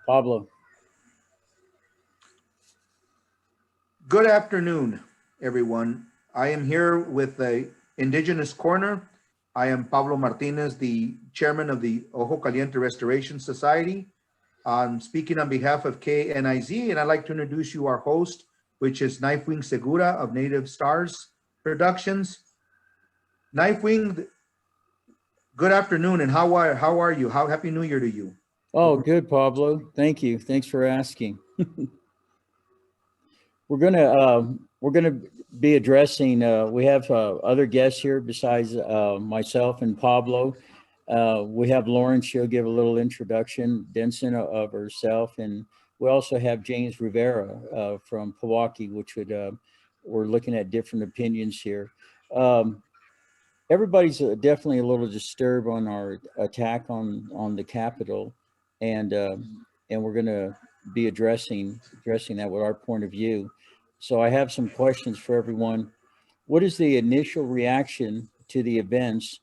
Pablo. Good afternoon, everyone. I am here with the Indigenous Corner. I am Pablo Martinez, the chairman of the Ojo Caliente Restoration Society. I'm speaking on behalf of KNIZ, and I'd like to introduce you our host, which is Knifewing Segura of Native Stars Productions. Knifewing, good afternoon, and how are you? How Happy New Year to you. Oh, good, Pablo. Thank you. Thanks for asking. We're gonna be addressing. We have other guests here besides myself and Pablo. We have Lauren. She'll give a little introduction, Denson of herself, and we also have James Rivera from Pewaukee, which would we're looking at different opinions here. Everybody's definitely a little disturbed on our attack on the Capitol, and we're going to be addressing that with our point of view. So I have some questions for everyone. What is the initial reaction to the events,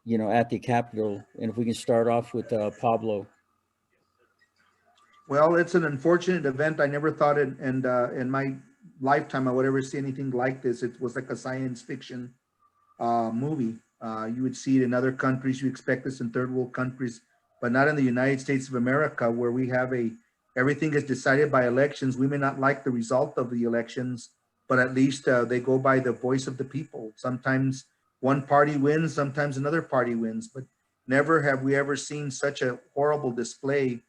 at the Capitol? And if we can start off with Pablo. Well, it's an unfortunate event. I never thought in my lifetime I would ever see anything like this. It was like a science fiction movie. You would see it in other countries. You expect this in third world countries, but not in the United States of America, where we have everything is decided by elections. We may not like the result of the elections, but at least they go by the voice of the people. Sometimes one party wins, sometimes another party wins, but never have we ever seen such a horrible display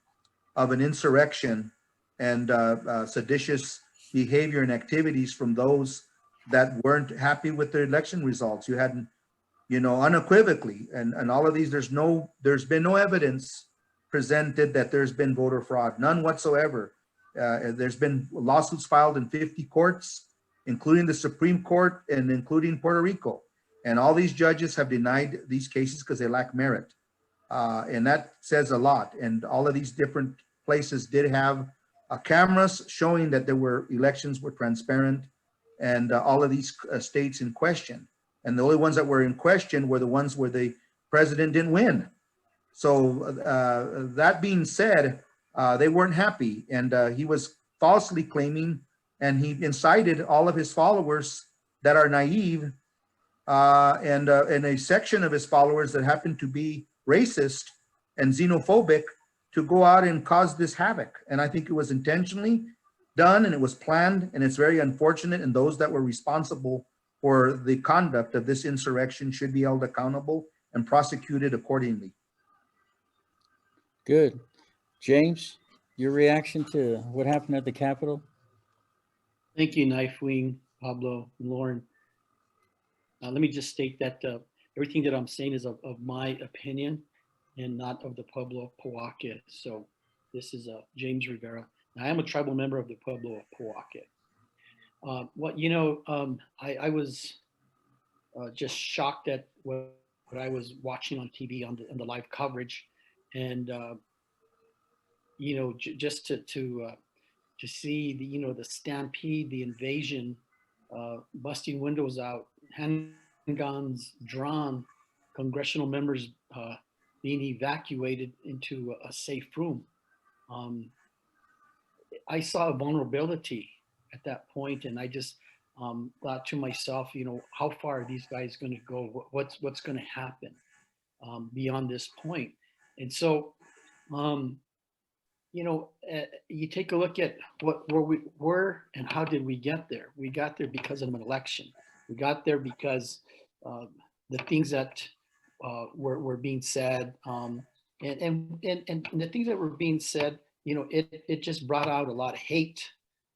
of an insurrection and seditious behavior and activities from those that weren't happy with the election results. You had, unequivocally, and all of these, there's been no evidence presented that there's been voter fraud, none whatsoever. There's been lawsuits filed in 50 courts, including the Supreme Court and including Puerto Rico. And all these judges have denied these cases because they lack merit. And that says a lot. And all of these different places did have cameras showing that elections were transparent, and all of these states in question. And the only ones that were in question were the ones where the president didn't win. So that being said, they weren't happy, and he was falsely claiming, and he incited all of his followers that are naive, and a section of his followers that happened to be racist and xenophobic to go out and cause this havoc. And I think it was intentionally done, and it was planned, and it's very unfortunate, and those that were responsible for the conduct of this insurrection should be held accountable and prosecuted accordingly. Good. James, your reaction to what happened at the Capitol? Thank you, Knifewing, Pablo, and Lauren. Let me just state that everything that I'm saying is of my opinion and not of the Pueblo of Pewaukee. So this is James Rivera. I am a tribal member of the Pueblo of Pewaukee. I was just shocked at what I was watching on TV on the live coverage, and just to see the stampede, the invasion, busting windows out, handguns drawn, congressional members being evacuated into a safe room. I saw a vulnerability at that point, and I just thought to myself, how far are these guys going to go? What's going to happen beyond this point? And so, you take a look at where we were and how did we get there? We got there because of an election. We got there because the things that were being said, and the things that were being said, it just brought out a lot of hate.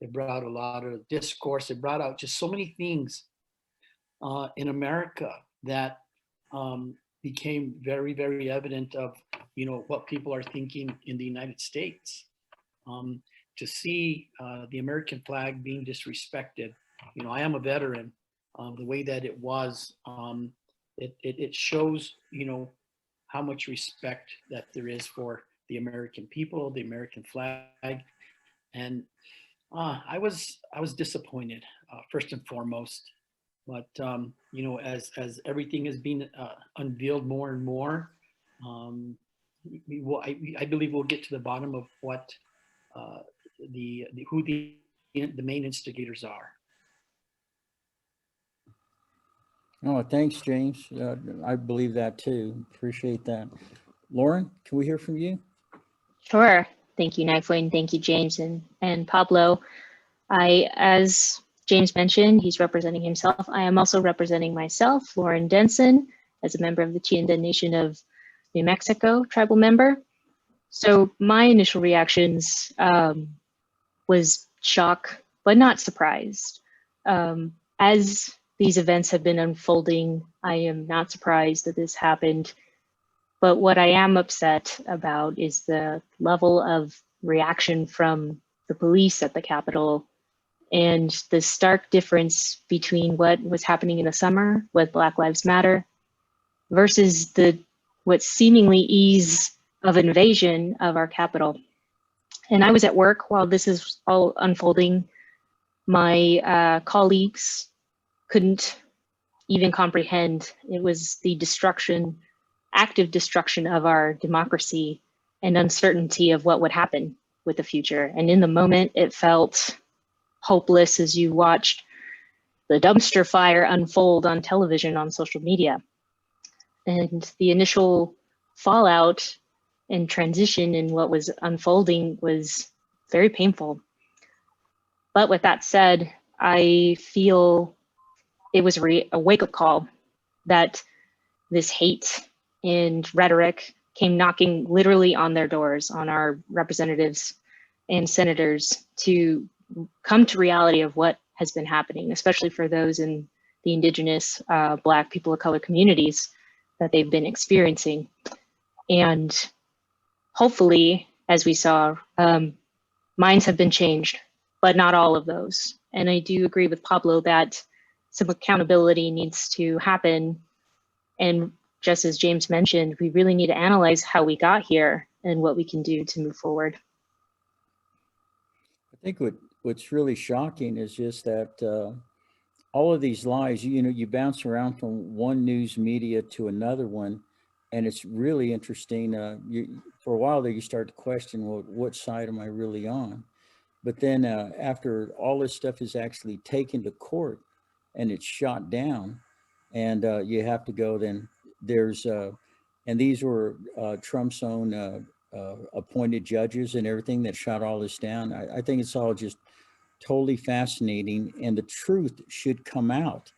It brought out a lot of discourse. It brought out just so many things in America that became very, very evident of, what people are thinking in the United States. To see the American flag being disrespected, I am a veteran. The way that it was, it shows, how much respect that there is for the American people, the American flag, and I was disappointed first and foremost. But as everything is being unveiled more and more, I believe we'll get to the bottom of what who the main instigators are. Oh, thanks, James. I believe that too. Appreciate that. Lauren, can we hear from you? Sure. Thank you, Knifewing. Thank you, James and Pablo. As James mentioned, he's representing himself. I am also representing myself, Lauren Denson, as a member of the Chienda Nation of New Mexico, tribal member. So my initial reactions was shock, but not surprised. As these events have been unfolding, I am not surprised that this happened. But what I am upset about is the level of reaction from the police at the Capitol and the stark difference between what was happening in the summer with Black Lives Matter versus what seemingly ease of invasion of our Capitol. And I was at work while this is all unfolding. My colleagues couldn't even comprehend. It was the destruction, active destruction of our democracy and uncertainty of what would happen with the future. And in the moment, it felt hopeless as you watched the dumpster fire unfold on television, on social media. And the initial fallout and transition in what was unfolding was very painful. But with that said, I feel it was a wake-up call that this hate and rhetoric came knocking literally on their doors, on our representatives and senators, to come to reality of what has been happening, especially for those in the Indigenous, Black, people of color communities that they've been experiencing. And hopefully, as we saw, minds have been changed, but not all of those. And I do agree with Pablo that some accountability needs to happen. And just as James mentioned, we really need to analyze how we got here and what we can do to move forward. I think what's really shocking is just that all of these lies, you bounce around from one news media to another one, and it's really interesting. For a while there, you start to question, well, what side am I really on? But then after all this stuff is actually taken to court and it's shot down, and you have to go, then there's, and these were Trump's own appointed judges and everything that shot all this down. I think it's all just totally fascinating, and the truth should come out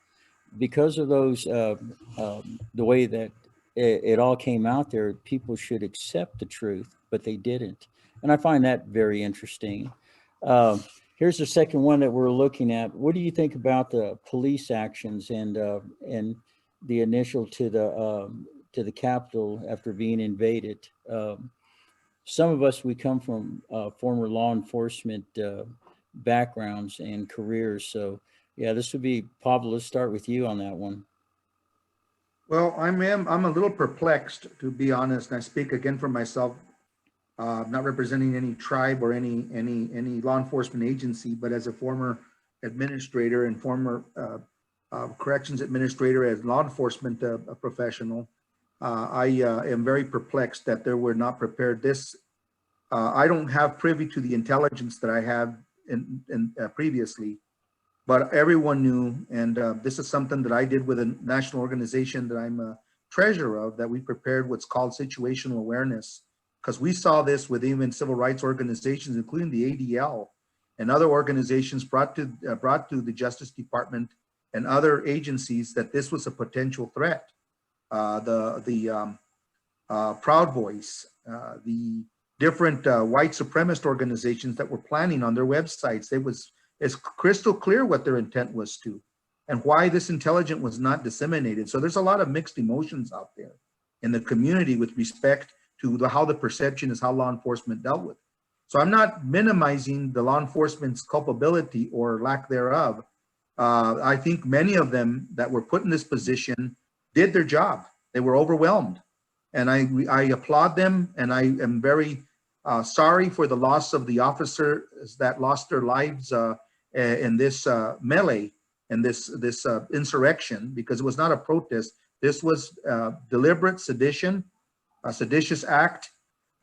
because of those, the way that it all came out there. People should accept the truth, but they didn't. And I find that very interesting. Here's the second one that we're looking at. What do you think about the police actions and the initial to the Capitol after being invaded? Some of us, we come from former law enforcement backgrounds and careers. So yeah, this would be, Pablo, let's start with you on that one. Well, I'm a little perplexed, to be honest. And I speak again for myself, not representing any tribe or any law enforcement agency, but as a former administrator and former corrections administrator, as law enforcement professional, I am very perplexed that they were not prepared. I don't have privy to the intelligence that I have previously, but everyone knew, and this is something that I did with a national organization that I'm a treasurer of, that we prepared what's called situational awareness, because we saw this with even civil rights organizations, including the ADL and other organizations brought to the Justice Department and other agencies that this was a potential threat. The Proud Boys, the different white supremacist organizations that were planning on their websites. It's crystal clear what their intent was to, and why this intelligence was not disseminated. So there's a lot of mixed emotions out there in the community with respect to how the perception is how law enforcement dealt with. So I'm not minimizing the law enforcement's culpability or lack thereof. I think many of them that were put in this position did their job. They were overwhelmed. And I applaud them, and I am very sorry for the loss of the officers that lost their lives in this melee and this insurrection, because it was not a protest. This was deliberate sedition, a seditious act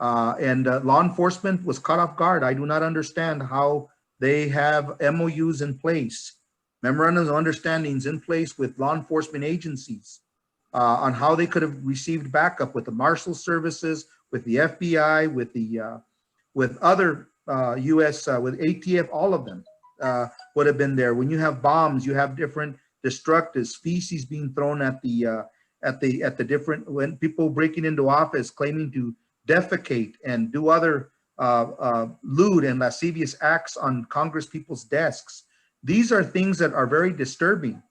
Law enforcement was caught off guard. I do not understand how they have MOUs in place, memorandums of understandings in place with law enforcement agencies on how they could have received backup with the Marshal Services, with the FBI, with other U.S. With ATF. All of them would have been there. When you have bombs, you have different destructive species being thrown at the different, when people breaking into office claiming to defecate and do other lewd and lascivious acts on Congress people's desks. These are things that are very disturbing.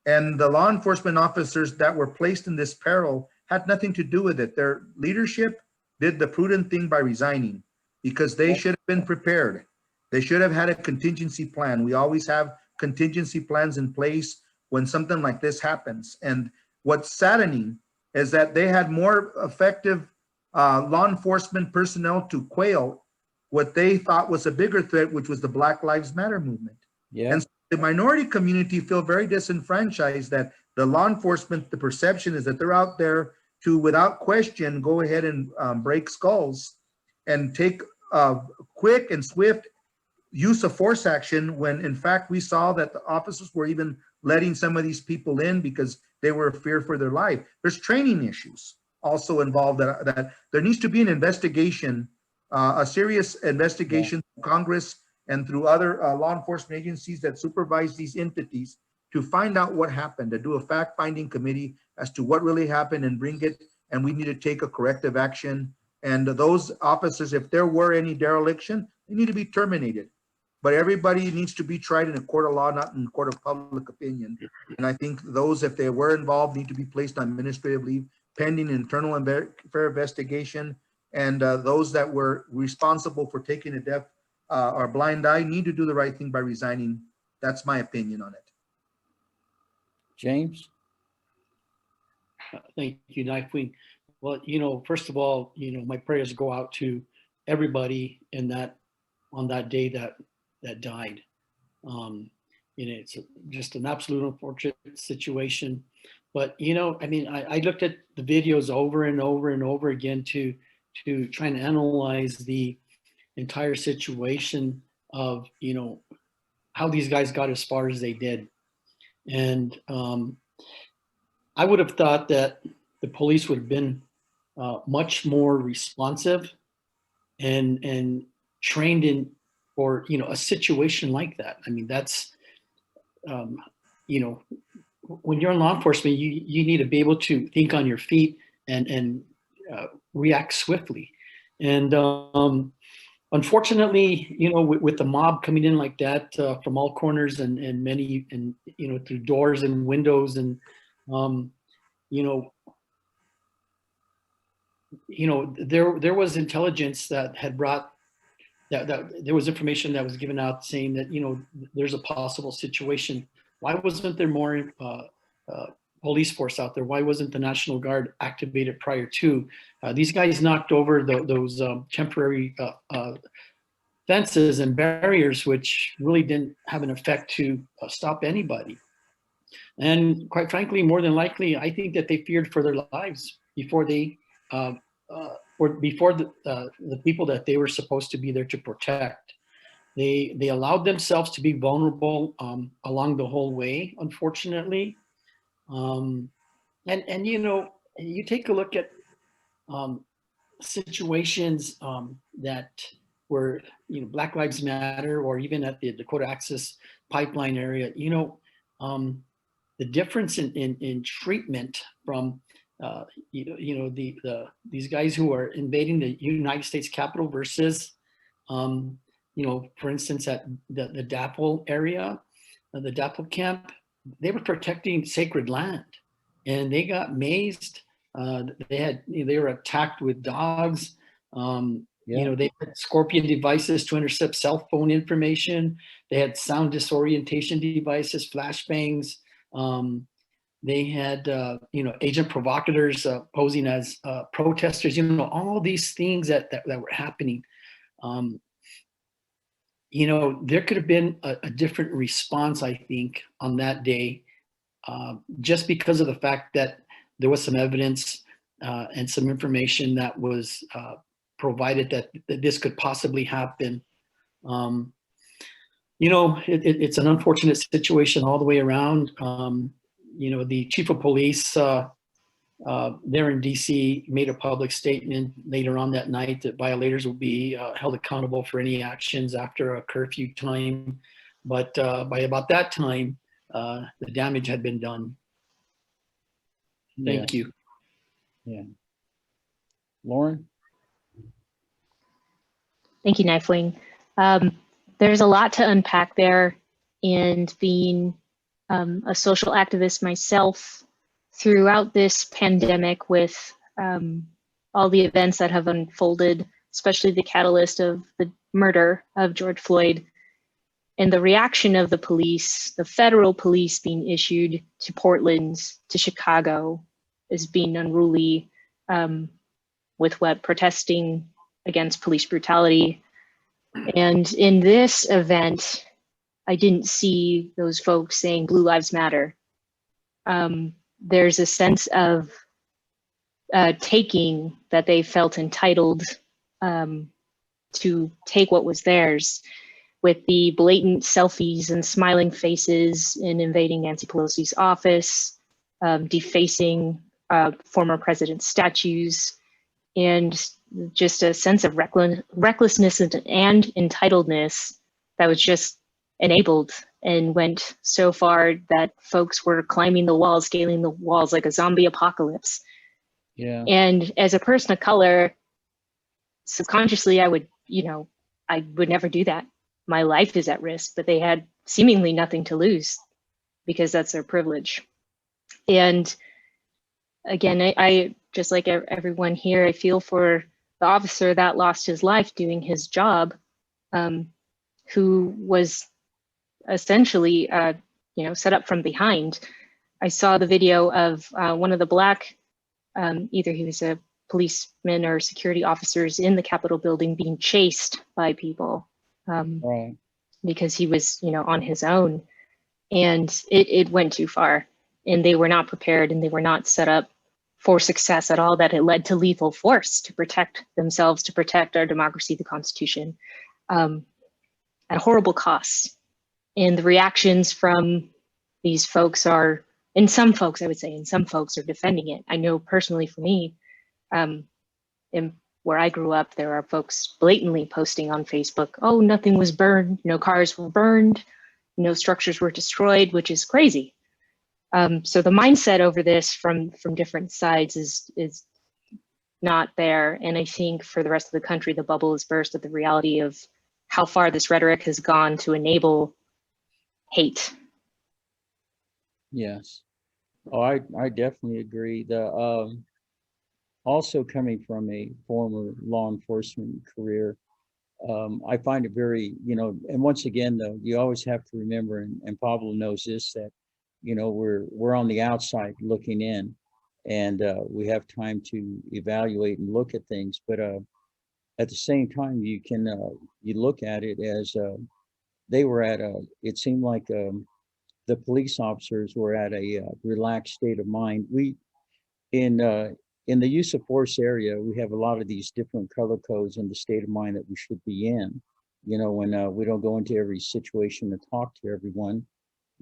And the law enforcement officers that were placed in this peril had nothing to do with it. Their leadership did the prudent thing by resigning because they should have been prepared. They should have had a contingency plan. We always have contingency plans in place when something like this happens. And what's saddening is that they had more effective law enforcement personnel to quail what they thought was a bigger threat, which was the Black Lives Matter movement. Yeah. And so the minority community feel very disenfranchised that the law enforcement, the perception is that they're out there to, without question, go ahead and break skulls and take quick and swift use of force action, when in fact we saw that the officers were even letting some of these people in because they were feared for their life. There's training issues also involved that there needs to be an investigation, a serious investigation through Congress and through other law enforcement agencies that supervise these entities to find out what happened, to do a fact-finding committee as to what really happened and bring it, and we need to take a corrective action. And those officers, if there were any dereliction, they need to be terminated. But everybody needs to be tried in a court of law, not in a court of public opinion. And I think those, if they were involved, need to be placed on administrative leave pending internal and fair investigation. And those that were responsible for taking a deaf or blind eye need to do the right thing by resigning. That's my opinion on it. James? Thank you, Knifewing. Well, first of all, my prayers go out to everybody in that, on that day that died. It's just an absolute unfortunate situation. But, I looked at the videos over and over and over again to try and analyze the entire situation of, how these guys got as far as they did. And I would have thought that the police would have been much more responsive and trained in for a situation like that. That's when you're in law enforcement, you need to be able to think on your feet and react swiftly. And unfortunately, with the mob coming in like that from all corners and many, and through doors and windows, and there was intelligence that had brought that there was information that was given out saying that there's a possible situation. Why wasn't there more police force out there? Why wasn't the National Guard activated prior to? These guys knocked over those temporary fences and barriers, which really didn't have an effect to stop anybody. And quite frankly, more than likely, I think that they feared for their lives before they, or before the people that they were supposed to be there to protect. They allowed themselves to be vulnerable along the whole way, unfortunately. And you take a look at situations that were, Black Lives Matter, or even at the Dakota Access Pipeline area, the difference in treatment from these guys who are invading the United States Capitol versus for instance, at the DAPL area, the DAPL camp, they were protecting sacred land, and they got mazed. They were attacked with dogs. They had scorpion devices to intercept cell phone information. They had sound disorientation devices, flashbangs. They had, agent provocateurs posing as protesters. All these things that were happening. There could have been a different response, I think, on that day, just because of the fact that there was some evidence and some information that was provided that this could possibly happen. You know, it's an unfortunate situation all the way around. You know, the chief of police there in DC made a public statement later on that night that violators will be held accountable for any actions after a curfew time. But by about that time, the damage had been done. Thank you. Yeah. Lauren? Thank you, Knifewing. There's a lot to unpack there, and being a social activist myself throughout this pandemic with all the events that have unfolded, especially the catalyst of the murder of George Floyd and the reaction of the police, the federal police being issued to Portland, to Chicago, as being unruly with what protesting against police brutality. And in this event, I didn't see those folks saying Blue Lives Matter. There's a sense of taking that they felt entitled to take what was theirs, with the blatant selfies and smiling faces in invading Nancy Pelosi's office, defacing former president's statues, and just a sense of recklessness and entitledness that was just enabled and went so far that folks were climbing the walls, scaling the walls like a zombie apocalypse. Yeah. And as a person of color, subconsciously, I would never do that. My life is at risk, but they had seemingly nothing to lose because that's their privilege. And again, I just like everyone here, I feel for the officer that lost his life doing his job, who was essentially, set up from behind. I saw the video of one of the Black, either he was a policeman or security officers in the Capitol building being chased by people Right. because he was, on his own, and it went too far, and they were not prepared and they were not set up for success at all, that it led to lethal force to protect themselves, to protect our democracy, the Constitution, at horrible costs. And the reactions from these folks are, and some folks, I would say, and some folks are defending it. I know personally for me, in where I grew up, there are folks blatantly posting on Facebook, oh, nothing was burned, no cars were burned, no structures were destroyed, which is crazy. So the mindset over this from different sides is not there. And I think for the rest of the country, the bubble is burst at the reality of how far this rhetoric has gone to enable hate. Yes. Oh, I definitely agree. The also coming from a former law enforcement career, I find it very, and once again, though, you always have to remember, and Pablo knows this, that, we're on the outside looking in, and we have time to evaluate and look at things. But at the same time, you can, you look at it as they were at it seemed like the police officers were at a relaxed state of mind. In the use of force area, we have a lot of these different color codes in the state of mind that we should be in. When we don't go into every situation to talk to everyone,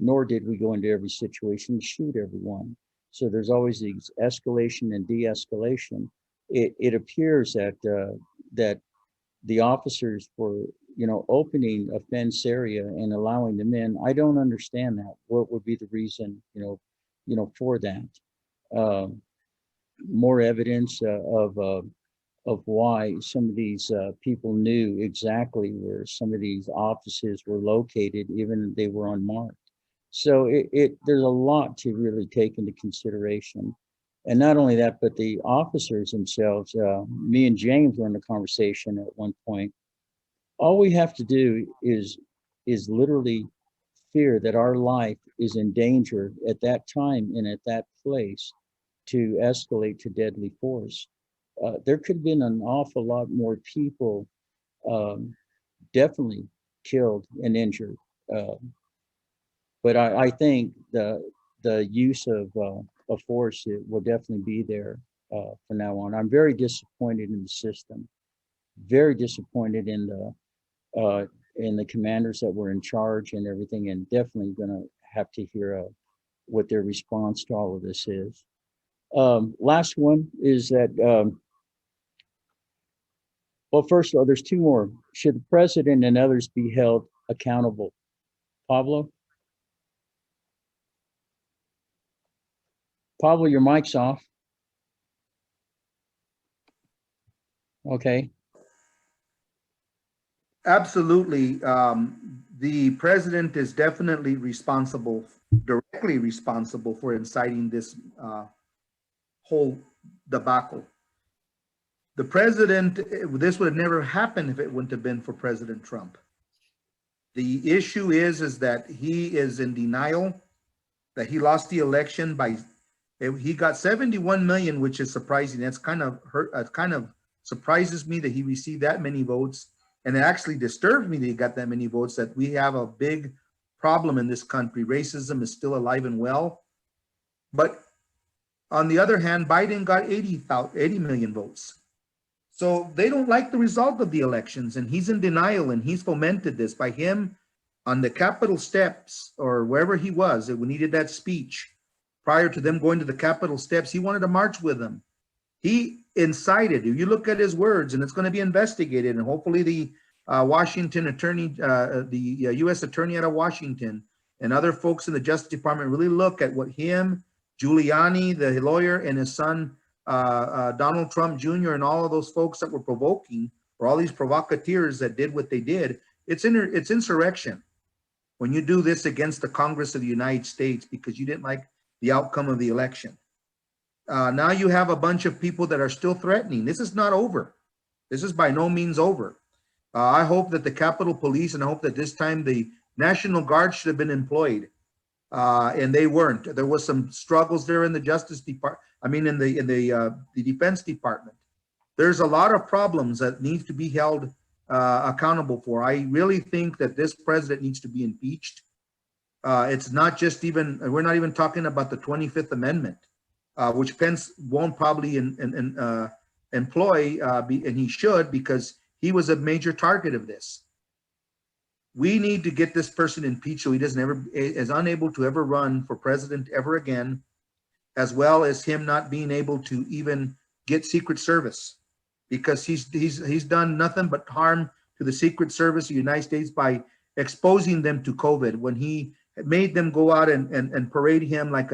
nor did we go into every situation to shoot everyone. So there's always these escalation and de-escalation. It appears that that the officers were, opening a fence area and allowing them in. I don't understand that. What would be the reason, for that? More evidence of why some of these people knew exactly where some of these offices were located, even if they were unmarked. So there's a lot to really take into consideration. And not only that, but the officers themselves, me and James were in a conversation at one point. All we have to do is literally fear that our life is in danger at that time and at that place to escalate to deadly force. There could have been an awful lot more people definitely killed and injured. But I think the use of force, it will definitely be there from now on. I'm very disappointed in the system. very disappointed in the commanders that were in charge and everything, and definitely going to have to hear what their response to all of this is. Last one is that, well, first of all, there's two more. Should the president and others be held accountable? Pablo? Pablo, your mic's off. Okay. Absolutely. The president is definitely responsible, directly responsible for inciting this whole debacle. The president, this would have never happened if it wouldn't have been for President Trump. The issue is that he is in denial that he lost the election by, he got 71 million, which is surprising. That's kind of surprises me that he received that many votes. And it actually disturbs me that he got that many votes, that we have a big problem in this country. Racism is still alive and well. But on the other hand, Biden got 80 million votes. So they don't like the result of the elections, and he's in denial, and he's fomented this by him on the Capitol steps or wherever he was when he did that speech. Prior to them going to the Capitol steps, he wanted to march with them. He incited, if you look at his words, and it's going to be investigated, and hopefully the Washington attorney, the U.S. attorney out of Washington and other folks in the Justice Department really look at what him, Giuliani, the lawyer, and his son, Donald Trump Jr., and all of those folks that were provoking, or all these provocateurs that did what they did. It's insurrection when you do this against the Congress of the United States because you didn't like the outcome of the election. Now you have a bunch of people that are still threatening. This is not over. This is by no means over. I hope that the Capitol Police, and I hope that this time the National Guard should have been employed, and they weren't. There was some struggles there in the Justice Department. I mean, in the Defense Department. There's a lot of problems that need to be held accountable for. I really think that this president needs to be impeached. It's not just even, we're not even talking about the 25th Amendment. Which Pence won't probably employ, and he should, because he was a major target of this. We need to get this person impeached so he is unable to ever run for president ever again, as well as him not being able to even get Secret Service, because he's done nothing but harm to the Secret Service of the United States by exposing them to COVID when he made them go out and parade him like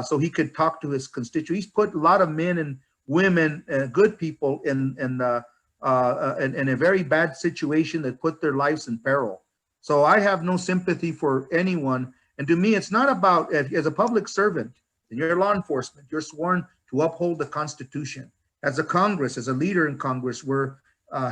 so he could talk to his constituents. He's put a lot of men and women, good people, in a very bad situation that put their lives in peril. So I have no sympathy for anyone. And to me, it's not about, as a public servant, and you're law enforcement, you're sworn to uphold the Constitution. As a Congress, as a leader in Congress, we're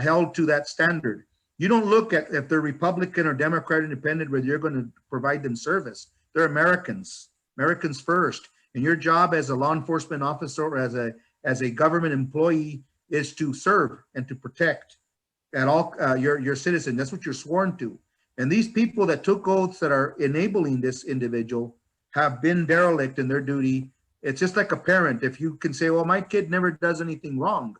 held to that standard. You don't look at if they're Republican or Democrat, independent, whether you're going to provide them service. They're Americans. Americans first, and your job as a law enforcement officer or as a government employee is to serve and to protect at all your citizen. That's what you're sworn to. And these people that took oaths that are enabling this individual have been derelict in their duty. It's just like a parent. If you can say, well, my kid never does anything wrong.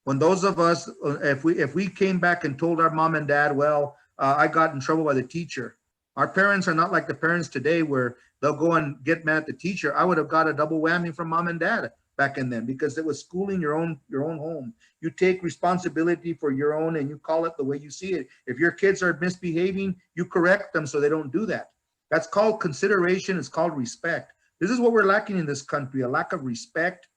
When those of us, if we came back and told our mom and dad, well, I got in trouble by the teacher. Our parents are not like the parents today where they'll go and get mad at the teacher. I would have got a double whammy from mom and dad back in then, because it was schooling your own home. You take responsibility for your own and you call it the way you see it. If your kids are misbehaving, you correct them so they don't do that. That's called consideration. It's called respect. This is what we're lacking in this country, a lack of respect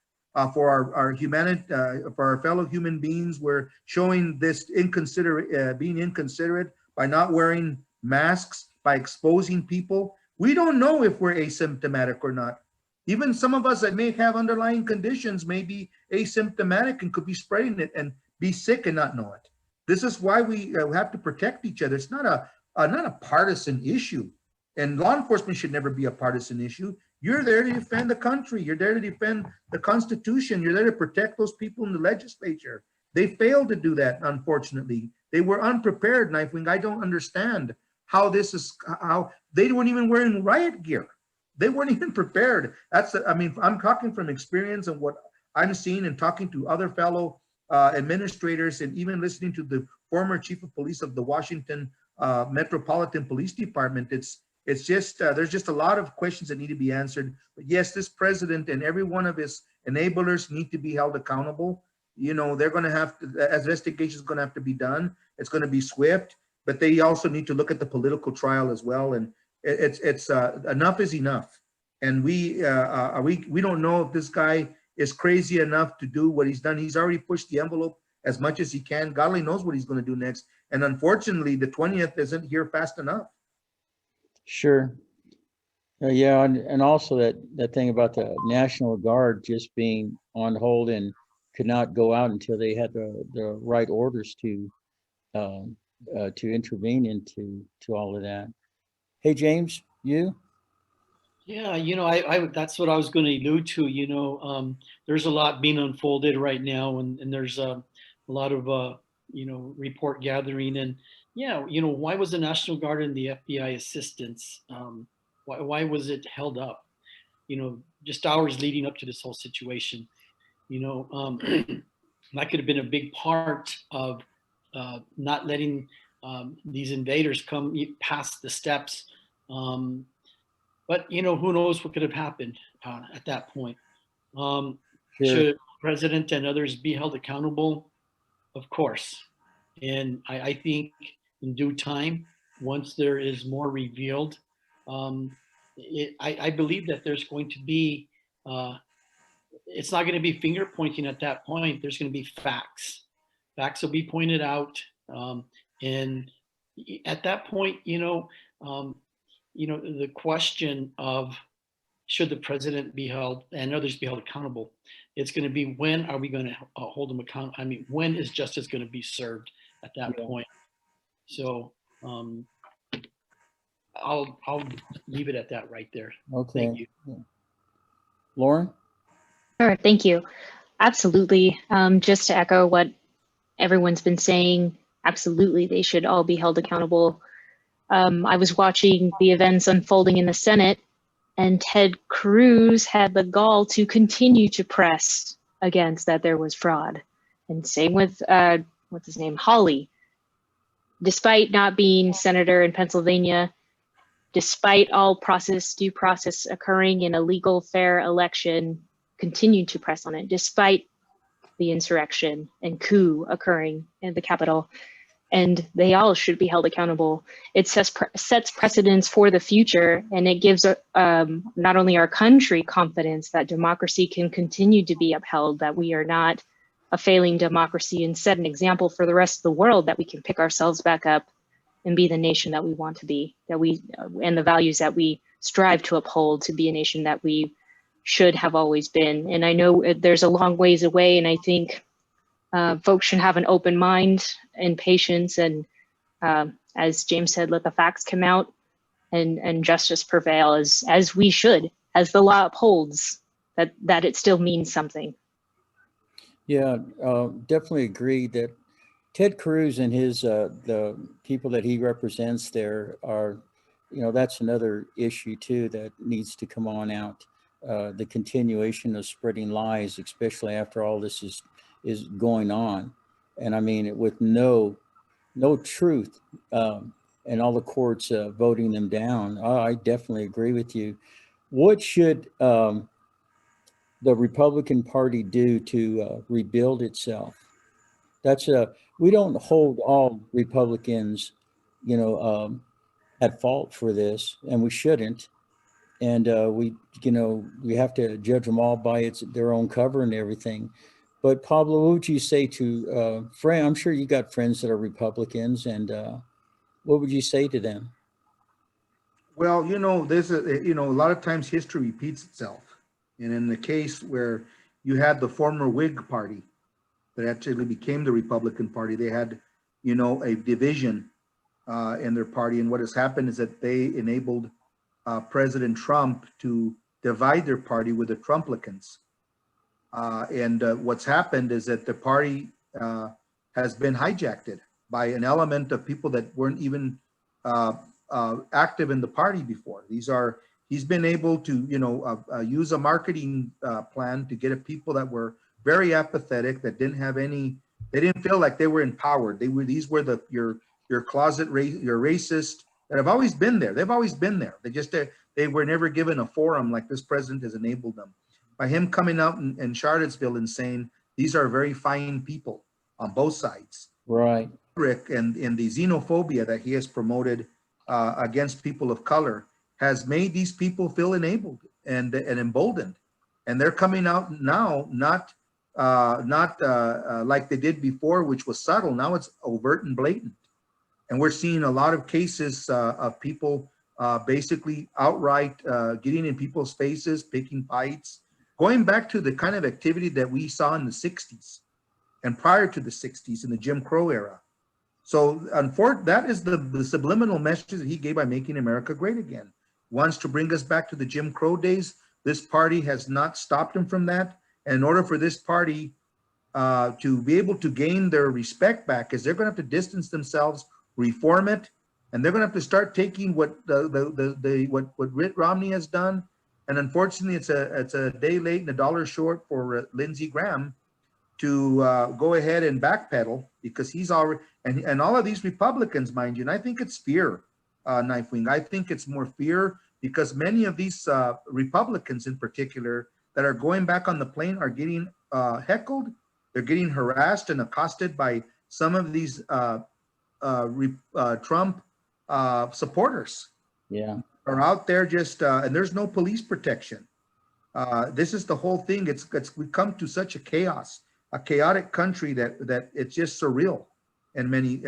for our humanity, for our fellow human beings. We're showing this being inconsiderate by not wearing masks, by exposing people. We don't know if we're asymptomatic or not. Even some of us that may have underlying conditions may be asymptomatic and could be spreading it and be sick and not know it. This is why we have to protect each other. It's not a partisan issue, and law enforcement should never be a partisan issue. You're there to defend the country. You're there to defend the Constitution. You're there to protect those people in the legislature. They failed to do that, unfortunately. They were unprepared, Knifewing. I don't understand how they weren't even wearing riot gear. They weren't even prepared. I'm talking from experience and what I'm seeing and talking to other fellow administrators, and even listening to the former chief of police of the Washington Metropolitan Police Department, it's just there's just a lot of questions that need to be answered. But yes, this president and every one of his enablers need to be held accountable. You know, they're going to have to, as investigation is going to have to be done. It's going to be swift, but they also need to look at the political trial as well. And it's enough is enough. And we don't know if this guy is crazy enough to do what he's done. He's already pushed the envelope as much as he can. God only knows what he's going to do next. And unfortunately, the 20th isn't here fast enough. Sure. Yeah, and also that thing about the National Guard just being on hold and could not go out until they had the right orders to intervene into all of that. Hey, James, you? Yeah, you know, I that's what I was going to allude to. You know, there's a lot being unfolded right now, and there's a lot of you know, report gathering, and yeah, you know, why was the National Guard and the FBI assistance? Why was it held up? You know, just hours leading up to this whole situation. You know, that could have been a big part of not letting these invaders come past the steps. But you know, who knows what could have happened at that point. Sure. Should the president and others be held accountable? Of course. And I think in due time, once there is more revealed, I believe that there's going to be, it's not going to be finger pointing at that point. There's going to be facts. Facts will be pointed out. And at that point, you know, the question of should the president be held and others be held accountable, it's going to be when are we going to hold them accountable? I mean, when is justice going to be served at that point? So I'll leave it at that right there. Okay. Thank you. Yeah. Lauren? Sure, thank you. Absolutely. Just to echo what everyone's been saying, absolutely, they should all be held accountable. I was watching the events unfolding in the Senate, and Ted Cruz had the gall to continue to press against that there was fraud. And same with, what's his name, Hawley. Despite not being senator in Pennsylvania, despite all due process occurring in a legal, fair election, continued to press on it, despite the insurrection and coup occurring in the Capitol. And they all should be held accountable. It sets precedents for the future, and it gives not only our country confidence that democracy can continue to be upheld, that we are not a failing democracy, and set an example for the rest of the world that we can pick ourselves back up and be the nation that we want to be, and the values that we strive to uphold, to be a nation that we should have always been. And I know there's a long ways away, and I think folks should have an open mind and patience, and as James said, let the facts come out and justice prevail, as we should, as the law upholds, that it still means something. Yeah, definitely agree that Ted Cruz and his the people that he represents there are, you know, that's another issue too that needs to come on out. The continuation of spreading lies, especially after all this is going on, and I mean with no truth, and all the courts voting them down. I definitely agree with you. What should the Republican Party do to rebuild itself? That's we don't hold all Republicans, you know, at fault for this, and we shouldn't. And we have to judge them all by their own cover and everything. But Pablo, what would you say to friend? I'm sure you got friends that are Republicans, and what would you say to them? Well, you know, there's a lot of times history repeats itself. And in the case where you had the former Whig Party that actually became the Republican Party, they had, you know, a division in their party. And what has happened is that they enabled President Trump to divide their party with the Trumplicans. And what's happened is that the party has been hijacked by an element of people that weren't even active in the party before. He's been able to, use a marketing plan to get at people that were very apathetic, that didn't have any, they didn't feel like they were empowered. These were your closet race, your racist that have always been there. They've always been there. They were never given a forum like this president has enabled them. By him coming out in Charlottesville and saying, these are very fine people on both sides. Right. And the xenophobia that he has promoted against people of color has made these people feel enabled and emboldened. And they're coming out now, not like they did before, which was subtle. Now it's overt and blatant. And we're seeing a lot of cases of people basically outright getting in people's faces, picking fights, going back to the kind of activity that we saw in the 60s and prior to the 60s in the Jim Crow era. So that is the subliminal message that he gave by making America great again. Wants to bring us back to the Jim Crow days. This party has not stopped him from that. And in order for this party to be able to gain their respect back, is they're going to have to distance themselves, reform it, and they're going to have to start taking what what Mitt Romney has done. And unfortunately, it's a day late and a dollar short for Lindsey Graham to go ahead and backpedal, because he's already, and all of these Republicans, mind you, and I think it's fear, Knifewing. I think it's more fear, because many of these Republicans in particular that are going back on the plane are getting heckled. They're getting harassed and accosted by some of these Trump supporters. Yeah. Are out there just, and there's no police protection. This is the whole thing. We come to such a chaotic country that it's just surreal in many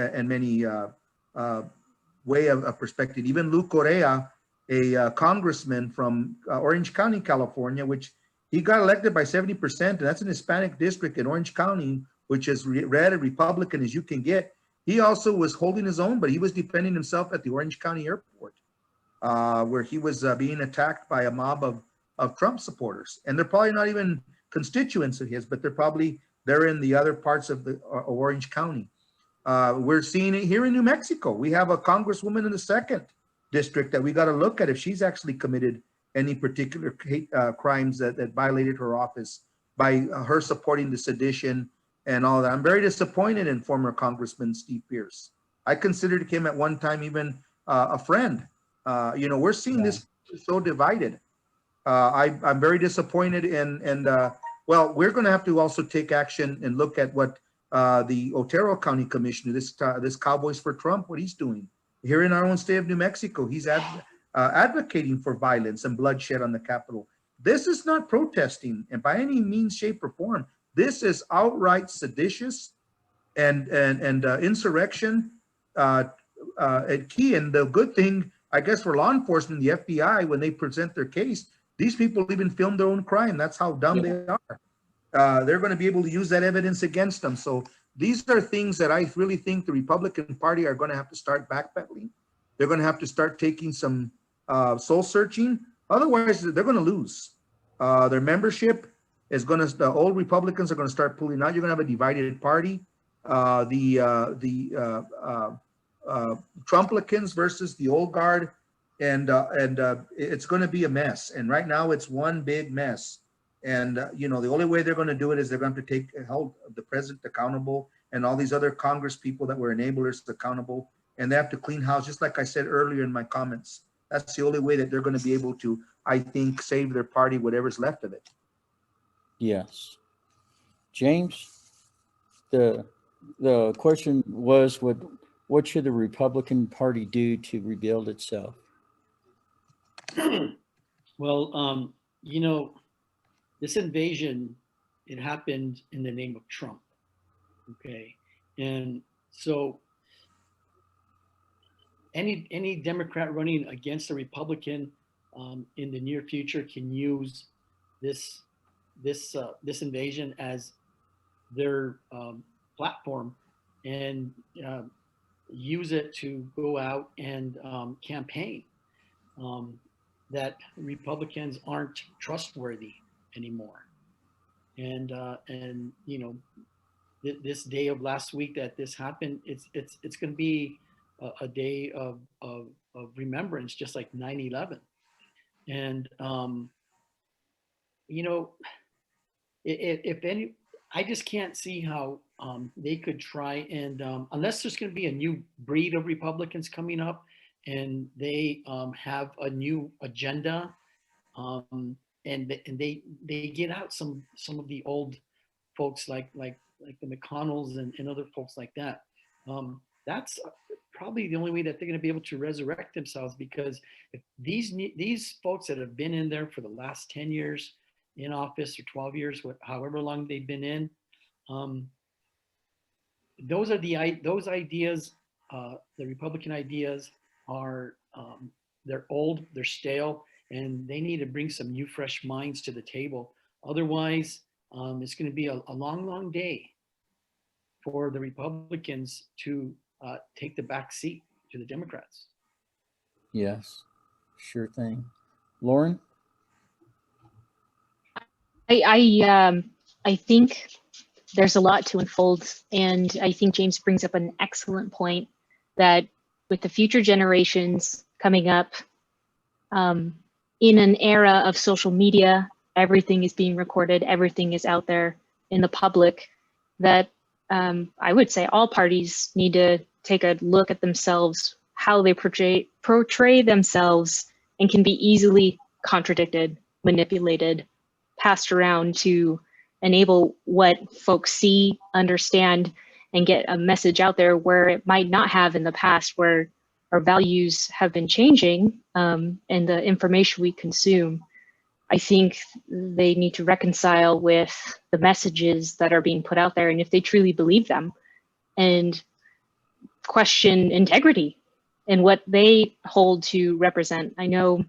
way of perspective. Even Lou Correa, a congressman from Orange County, California, which he got elected by 70%, and that's an Hispanic district in Orange County, which is red and Republican as you can get. He also was holding his own, but he was defending himself at the Orange County airport, where he was being attacked by a mob of Trump supporters. And they're probably not even constituents of his, but they're in the other parts of the Orange County. We're seeing it here in New Mexico. We have a congresswoman in the 2nd district that we got to look at if she's actually committed any particular crimes that violated her office by her supporting the sedition and all that. I'm very disappointed in former Congressman Steve Pierce. I considered him at one time even a friend. We're seeing this so divided. I'm very disappointed, and well, we're going to have to also take action and look at what the Otero County Commissioner, this Cowboys for Trump, what he's doing here in our own state of New Mexico. He's advocating for violence and bloodshed on the Capitol. This is not protesting, and by any means, shape, or form. This is outright seditious and insurrection at key. And the good thing, I guess, for law enforcement, the FBI, when they present their case, these people even film their own crime. That's how dumb they are. They're going to be able to use that evidence against them. So these are things that I really think the Republican Party are going to have to start backpedaling. They're going to have to start taking some soul searching. Otherwise, they're going to lose. Their membership is going to, the old Republicans are going to start pulling out. You're going to have a divided party. The Trumplicans versus the old guard. And it's going to be a mess. And right now it's one big mess. And, the only way they're going to do it is they're going to take hold of the president accountable and all these other Congress people that were enablers accountable. And they have to clean house, just like I said earlier in my comments. That's the only way that they're going to be able to, I think, save their party, whatever's left of it. Yes. James, the question was, what should the Republican Party do to rebuild itself? Well, this invasion, it happened in the name of Trump. Okay. And so any Democrat running against a Republican in the near future can use this invasion as their platform and use it to go out and campaign that Republicans aren't trustworthy anymore. And this day of last week that this happened, it's going to be a day of remembrance, just like 9/11. And if I just can't see how they could try and unless there's going to be a new breed of Republicans coming up and they have a new agenda um, and they get out some of the old folks like the McConnells and other folks like that. That's probably the only way that they're going to be able to resurrect themselves because if these folks that have been in there for the last 10 years in office or 12 years, however long they've been in, um, those are those ideas. The Republican ideas are they're old, they're stale, and they need to bring some new, fresh minds to the table. Otherwise, it's going to be a long, long day for the Republicans to take the back seat to the Democrats. Yes, sure thing. Lauren? I think there's a lot to unfold, and I think James brings up an excellent point that with the future generations coming up, in an era of social media, everything is being recorded, everything is out there in the public, that I would say all parties need to take a look at themselves, how they portray themselves, and can be easily contradicted, manipulated, passed around to enable what folks see, understand, and get a message out there where it might not have in the past, where our values have been changing and the information we consume. I think they need to reconcile with the messages that are being put out there and if they truly believe them, and question integrity and what they hold to represent. I know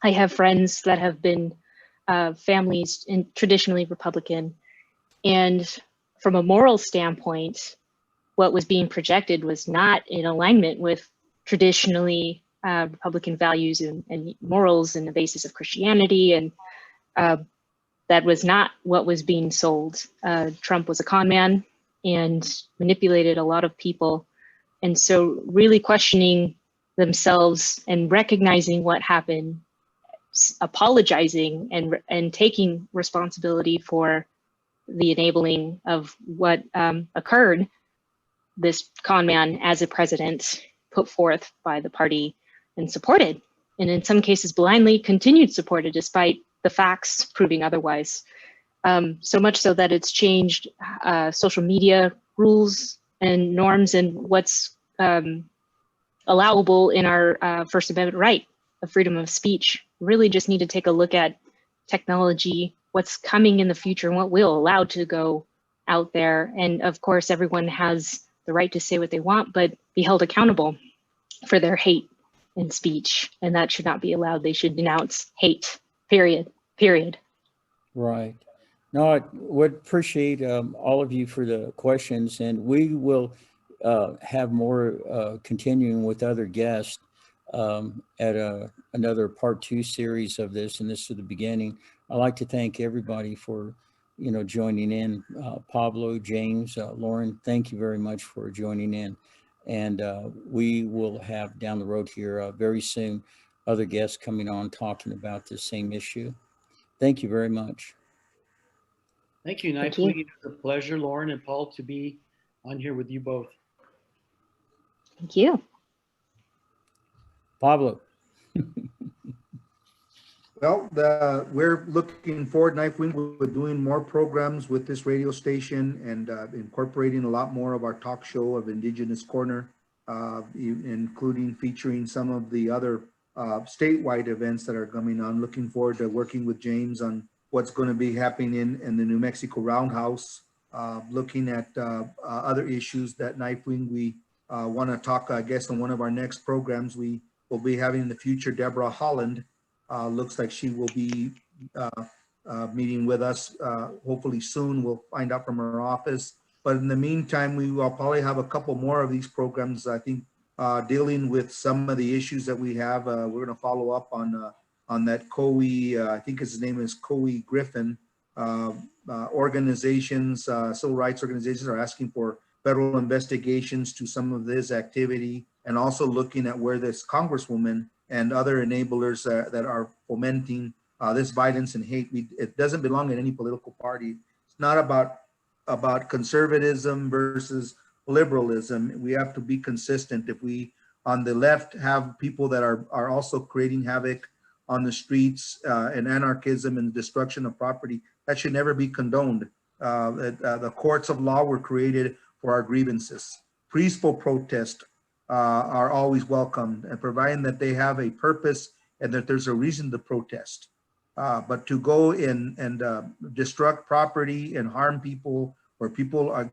I have friends that have been families in traditionally Republican, and from a moral standpoint, what was being projected was not in alignment with traditionally Republican values and morals and the basis of Christianity, and that was not what was being sold. Trump was a con man and manipulated a lot of people, and so really questioning themselves and recognizing what happened, apologizing and taking responsibility for the enabling of what occurred. This con man as a president put forth by the party and supported, and in some cases blindly continued supported despite the facts proving otherwise. So much so that it's changed social media rules and norms and what's allowable in our First Amendment right of freedom of speech. Really just need to take a look at technology, what's coming in the future, and what we'll allow to go out there. And of course, everyone has the right to say what they want, but be held accountable for their hate in speech. And that should not be allowed. They should denounce hate, period. Right. No, I would appreciate all of you for the questions, and we will have more continuing with other guests at another part 2 series of this, and this is the beginning. I'd like to thank everybody for joining in. Pablo, James, Lauren, thank you very much for joining in. And we will have down the road here very soon other guests coming on talking about the same issue. Thank you very much. Thank you, Knifewing. It's a pleasure, Lauren and Paul, to be on here with you both. Thank you. Pablo. Well, we're looking forward, Knifewing, with doing more programs with this radio station and incorporating a lot more of our talk show of Indigenous Corner, including featuring some of the other statewide events that are coming on. Looking forward to working with James on what's going to be happening in the New Mexico Roundhouse, looking at other issues that Knifewing we want to talk, I guess, on one of our next programs. We will be having in the future Deborah Holland. Looks like she will be meeting with us hopefully soon. We'll find out from her office. But in the meantime, we will probably have a couple more of these programs, I think, dealing with some of the issues that we have. We're going to follow up on that COE, I think his name is COE Griffin. Organizations, civil rights organizations are asking for federal investigations to some of this activity, and also looking at where this Congresswoman and other enablers that are fomenting this violence and hate. It doesn't belong in any political party. It's not about about conservatism versus liberalism. We have to be consistent. If we, on the left, have people that are also creating havoc on the streets and anarchism and destruction of property, that should never be condoned. The courts of law were created for our grievances. Peaceful protest are always welcomed, and providing that they have a purpose and that there's a reason to protest. But to go in and destruct property and harm people, where people are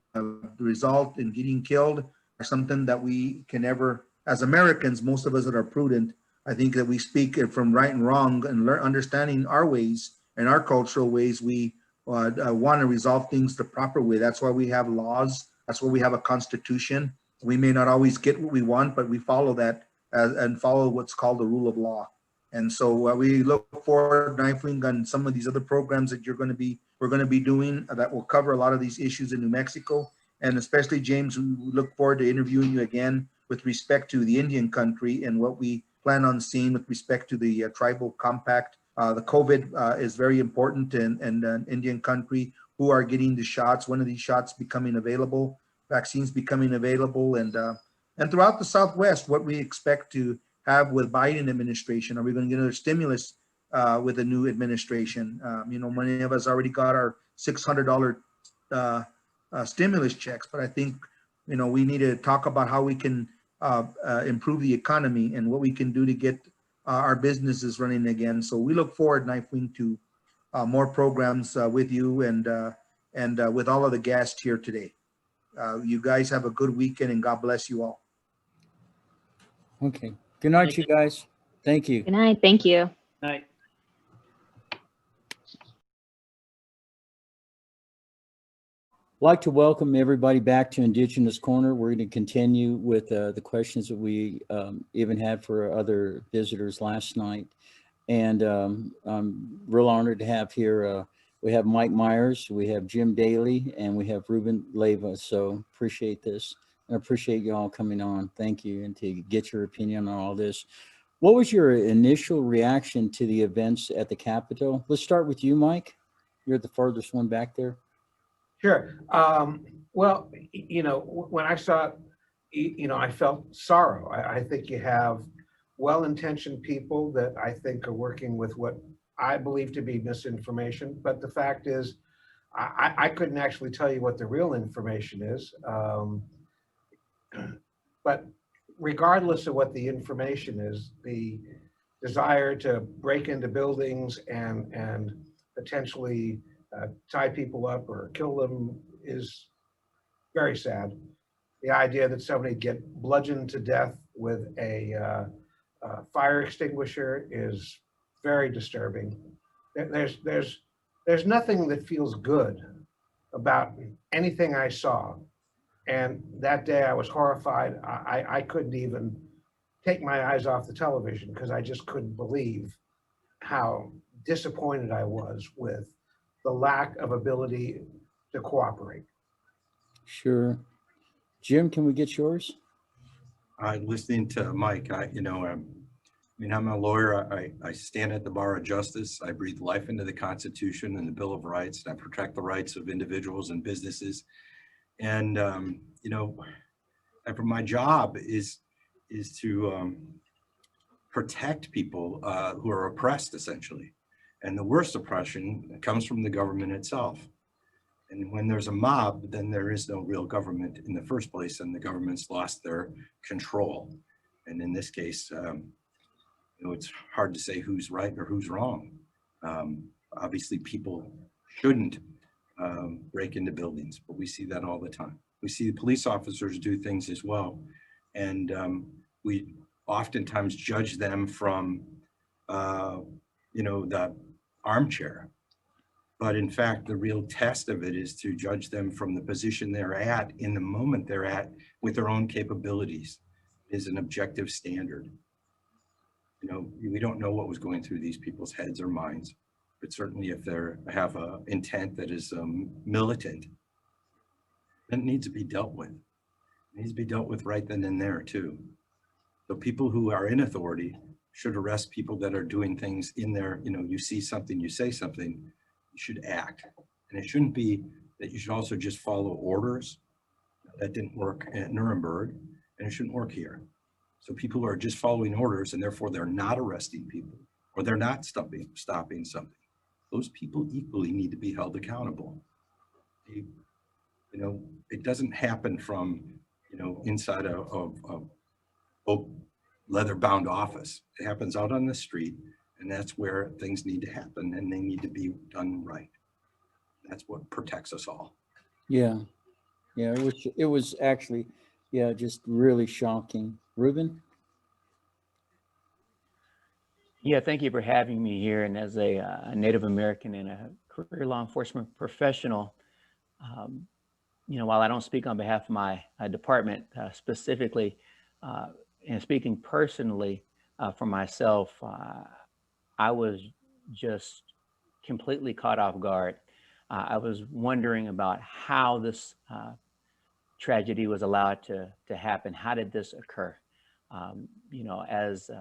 result in getting killed, are something that we can never, as Americans, most of us that are prudent, I think that we speak from right and wrong and understanding our ways and our cultural ways. We want to resolve things the proper way. That's why we have laws. That's why we have a constitution. We may not always get what we want, but we follow that and follow what's called the rule of law. And so we look forward, Knifewing, on some of these other programs that we're going to be doing that will cover a lot of these issues in New Mexico. And especially, James, we look forward to interviewing you again with respect to the Indian country and what we plan on seeing with respect to the tribal compact. The COVID is very important in Indian country, who are getting the shots, when are these shots becoming available, vaccines becoming available, and throughout the Southwest, what we expect to have with Biden administration. Are we going to get another stimulus with the new administration? Many of us already got our $600 stimulus checks, but I think, we need to talk about how we can improve the economy and what we can do to get our businesses running again. So we look forward, Knifewing, to more programs with you and with all of the guests here today. You guys have a good weekend, and God bless you all. Okay. Good night, you guys. Thank you. Good night. Thank you. Night. I'd like to welcome everybody back to Indigenous Corner. We're going to continue with the questions that we even had for other visitors last night. And I'm real honored to have here, we have Mike Myers, we have Jim Daly, and we have Ruben Leyva. So appreciate this. I appreciate you all coming on. Thank you. And to get your opinion on all this. What was your initial reaction to the events at the Capitol? Let's start with you, Mike. You're the farthest one back there. Sure. Well, when I saw it, I felt sorrow. I think you have well-intentioned people that I think are working with what I believe to be misinformation. But the fact is, I couldn't actually tell you what the real information is. But regardless of what the information is, the desire to break into buildings and potentially tie people up or kill them is very sad. The idea that somebody get bludgeoned to death with a fire extinguisher is very disturbing. There's nothing that feels good about anything I saw. And that day I was horrified. I couldn't even take my eyes off the television because I just couldn't believe how disappointed I was with the lack of ability to cooperate. Sure. Jim, can we get yours? Listening to Mike, I'm a lawyer. I stand at the bar of justice. I breathe life into the Constitution and the Bill of Rights, and I protect the rights of individuals and businesses. And my job is to protect people who are oppressed, essentially. And the worst oppression comes from the government itself. And when there's a mob, then there is no real government in the first place, and the government's lost their control. And in this case, it's hard to say who's right or who's wrong. Obviously, people shouldn't break into buildings, but we see that all the time. We see the police officers do things as well. And we oftentimes judge them from, the armchair. But in fact, the real test of it is to judge them from the position they're at in the moment they're at with their own capabilities. It is an objective standard. We don't know what was going through these people's heads or minds, but certainly if they have an intent that is militant, that needs to be dealt with. It needs to be dealt with right then and there too. So people who are in authority should arrest people that are doing things in their, you see something, you say something, you should act. And it shouldn't be that you should also just follow orders. That didn't work at Nuremberg, and it shouldn't work here. So people are just following orders, and therefore they're not arresting people, or they're not stopping something. Those people equally need to be held accountable. It doesn't happen from, inside a leather-bound office. It happens out on the street, and that's where things need to happen, and they need to be done right. That's what protects us all. Yeah. Yeah, it was actually, yeah, just really shocking. Ruben? Yeah, thank you for having me here. And as a Native American and a career law enforcement professional, while I don't speak on behalf of my department specifically, and speaking personally for myself, I was just completely caught off guard. I was wondering about how this tragedy was allowed to happen. How did this occur? As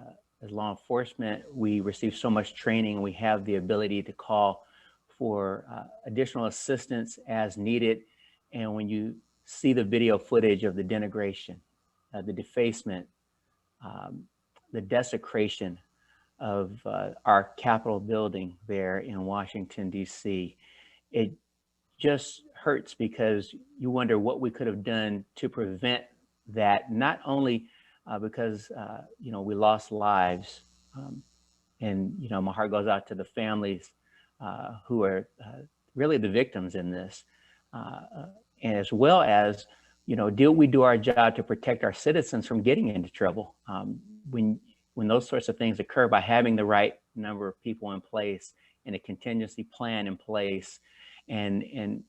law enforcement, we receive so much training. We have the ability to call for additional assistance as needed. And when you see the video footage of the denigration, the defacement, the desecration of our Capitol building there in Washington, D.C., it just hurts because you wonder what we could have done to prevent that, not only because, we lost lives, and, my heart goes out to the families who are really the victims in this, and as well as, did we do our job to protect our citizens from getting into trouble? When those sorts of things occur, by having the right number of people in place and a contingency plan in place, and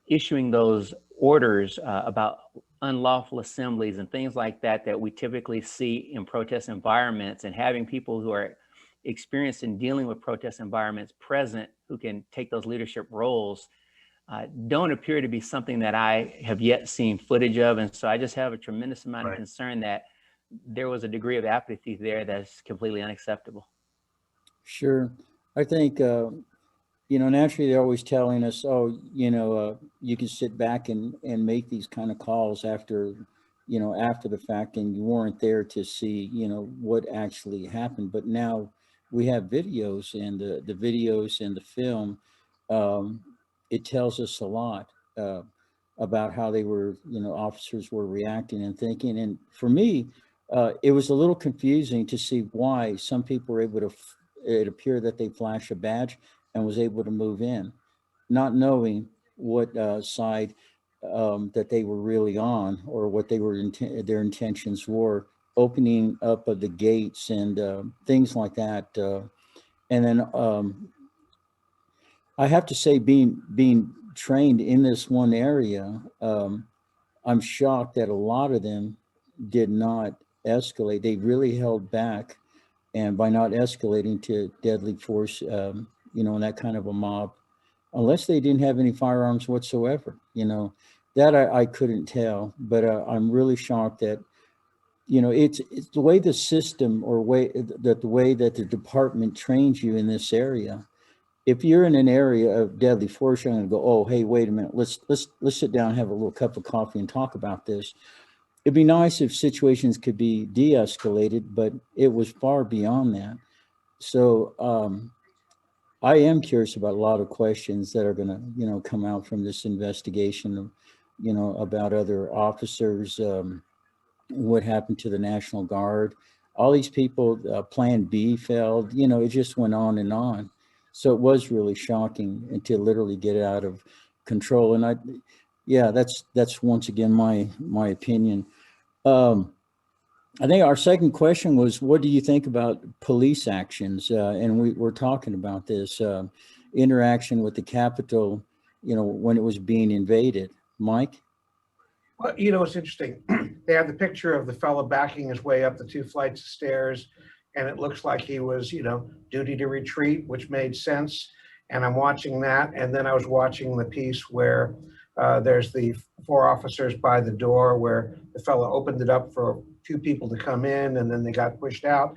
issuing those orders about unlawful assemblies and things like that that we typically see in protest environments, and having people who are experienced in dealing with protest environments present who can take those leadership roles don't appear to be something that I have yet seen footage of. And so I just have a tremendous amount of concern that there was a degree of apathy there that's completely unacceptable. Sure. I think, naturally they're always telling us, you can sit back and make these kind of calls after the fact, and you weren't there to see, what actually happened. But now we have videos, and the videos and the film, it tells us a lot about how they were, officers were reacting and thinking. And for me, it was a little confusing to see why some people were able to, it appeared that they flashed a badge and was able to move in, not knowing what side that they were really on, or what they were their intentions were, opening up of the gates and things like that. And then I have to say, being trained in this one area, I'm shocked that a lot of them did not escalate. They really held back, and by not escalating to deadly force, in that kind of a mob, unless they didn't have any firearms whatsoever, that I couldn't tell. But I'm really shocked that, it's the way the system, or the way that the department trains you in this area. If you're in an area of deadly force, you're going to go, oh, hey, wait a minute, let's sit down and have a little cup of coffee and talk about this. It'd be nice if situations could be de-escalated, but it was far beyond that. So I am curious about a lot of questions that are going to, come out from this investigation of, about other officers, what happened to the National Guard. All these people, Plan B failed, it just went on and on. So it was really shocking, and to literally get it out of control. And that's once again my opinion. I think our second question was, what do you think about police actions? And we're talking about this interaction with the Capitol, when it was being invaded. Mike? Well, it's interesting. They have the picture of the fellow backing his way up the 2 flights of stairs, and it looks like he was, duty to retreat, which made sense. And I'm watching that, and then I was watching the piece where there's the 4 officers by the door, where the fellow opened it up for 2 people to come in, and then they got pushed out.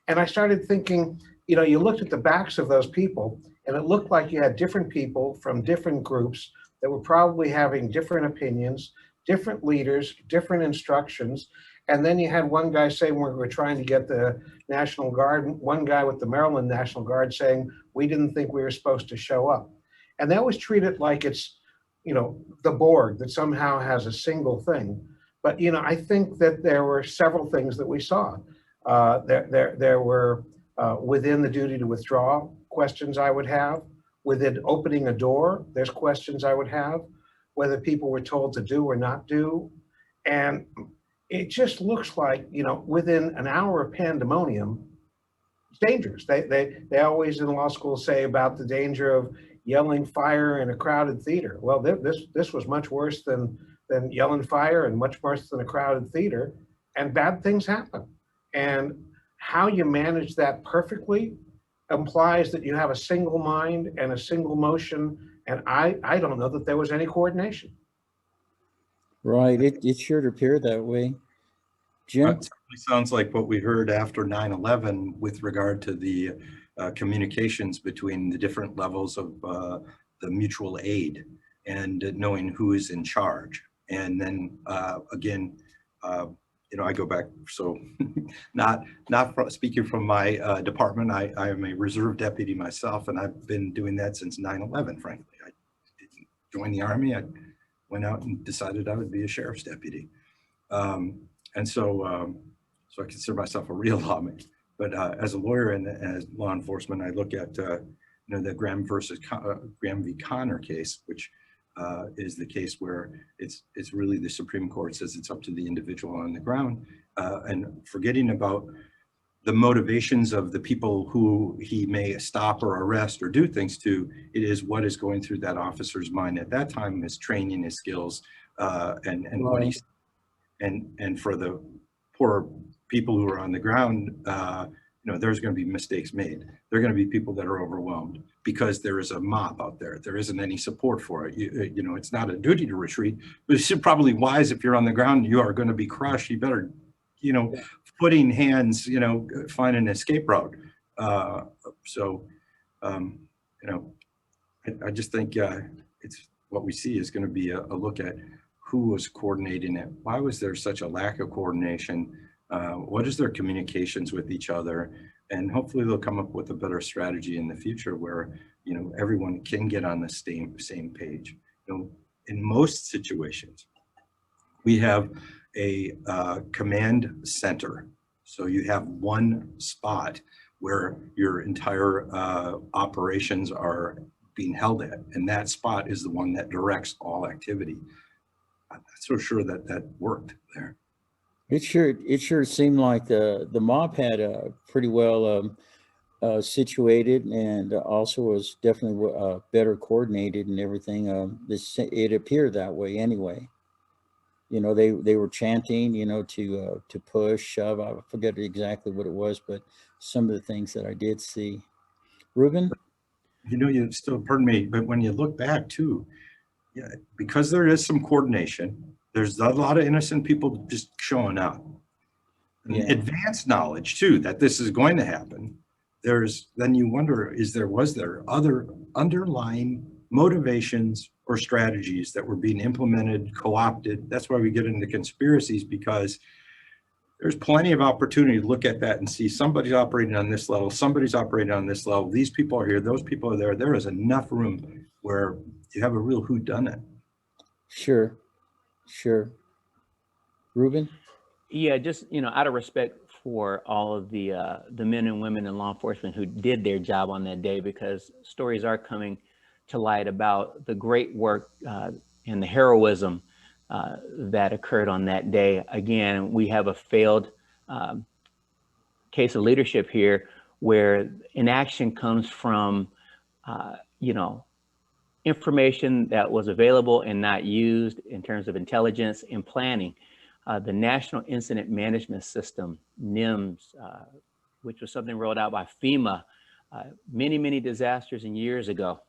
And I started thinking, you looked at the backs of those people, and it looked like you had different people from different groups that were probably having different opinions, different leaders, different instructions. And then you had one guy saying we were trying to get the National Guard, one guy with the Maryland National Guard saying we didn't think we were supposed to show up. And that was treated like it's, you know, the board that somehow has a single thing. But, you know, I think that there were several things that we saw. There were within the duty to withdraw questions I would have. Within opening a door, there's questions I would have, whether people were told to do or not do. And it just looks like, you know, within an hour of pandemonium, it's dangerous. They always in law school say about the danger of yelling fire in a crowded theater. Well, this was much worse than yelling fire and much worse than a crowded theater, and bad things happen. And how you manage that perfectly implies that you have a single mind and a single motion. And I don't know that there was any coordination. Right. It sure appeared that way. Jim? It sounds like what we heard after 9/11 with regard to the communications between the different levels of the mutual aid and knowing who is in charge. And then again, you know, I go back, so not speaking from my department, I am a reserve deputy myself, and I've been doing that since 9/11, frankly. I didn't join the Army. I went out and decided I would be a sheriff's deputy. And so, so I consider myself a real lawman. But as a lawyer and as law enforcement, I look at, you know, the Graham v. Connor case, which is the case where it's really the Supreme Court says it's up to the individual on the ground, and forgetting about the motivations of the people who he may stop or arrest or do things to. It is what is going through that officer's mind at that time, his training, his skills, and what he's, and for the poor people who are on the ground, you know, there's going to be mistakes made. There are going to be people that are overwhelmed because there is a mob out there. There isn't any support for it. You know, it's not a duty to retreat, but it's probably wise if you're on the ground, you are going to be crushed. You better, you know, putting hands, you know, find an escape route. So, you know, I just think it's what we see is going to be a look at who was coordinating it. Why was there such a lack of coordination? What is their communications with each other? And hopefully they'll come up with a better strategy in the future where, you know, everyone can get on the same page. You know, in most situations, we have a command center. So you have one spot where your entire operations are being held at, and that spot is the one that directs all activity. I'm not so sure that that worked there. It sure seemed like the mob had pretty well situated, and also was definitely better coordinated and everything. It appeared that way anyway. You know, they were chanting, you know, to push, shove. I forget exactly what it was, but some of the things that I did see. Ruben? You know, you still, pardon me, but when you look back too, yeah, because there is some coordination, there's a lot of innocent people just showing up. And advanced knowledge too, that this is going to happen. Then you wonder, was there other underlying motivations or strategies that were being implemented, co-opted? That's why we get into conspiracies, because there's plenty of opportunity to look at that and see somebody's operating on this level, somebody's operating on this level, these people are here, those people are there. There is enough room where you have a real whodunit. Sure. Ruben? Yeah, just, you know, out of respect for all of the men and women in law enforcement who did their job on that day, because stories are coming to light about the great work and the heroism that occurred on that day. Again, we have a failed case of leadership here where inaction comes from, you know, information that was available and not used in terms of intelligence and planning. The National Incident Management System, NIMS, which was something rolled out by FEMA many disasters and years ago,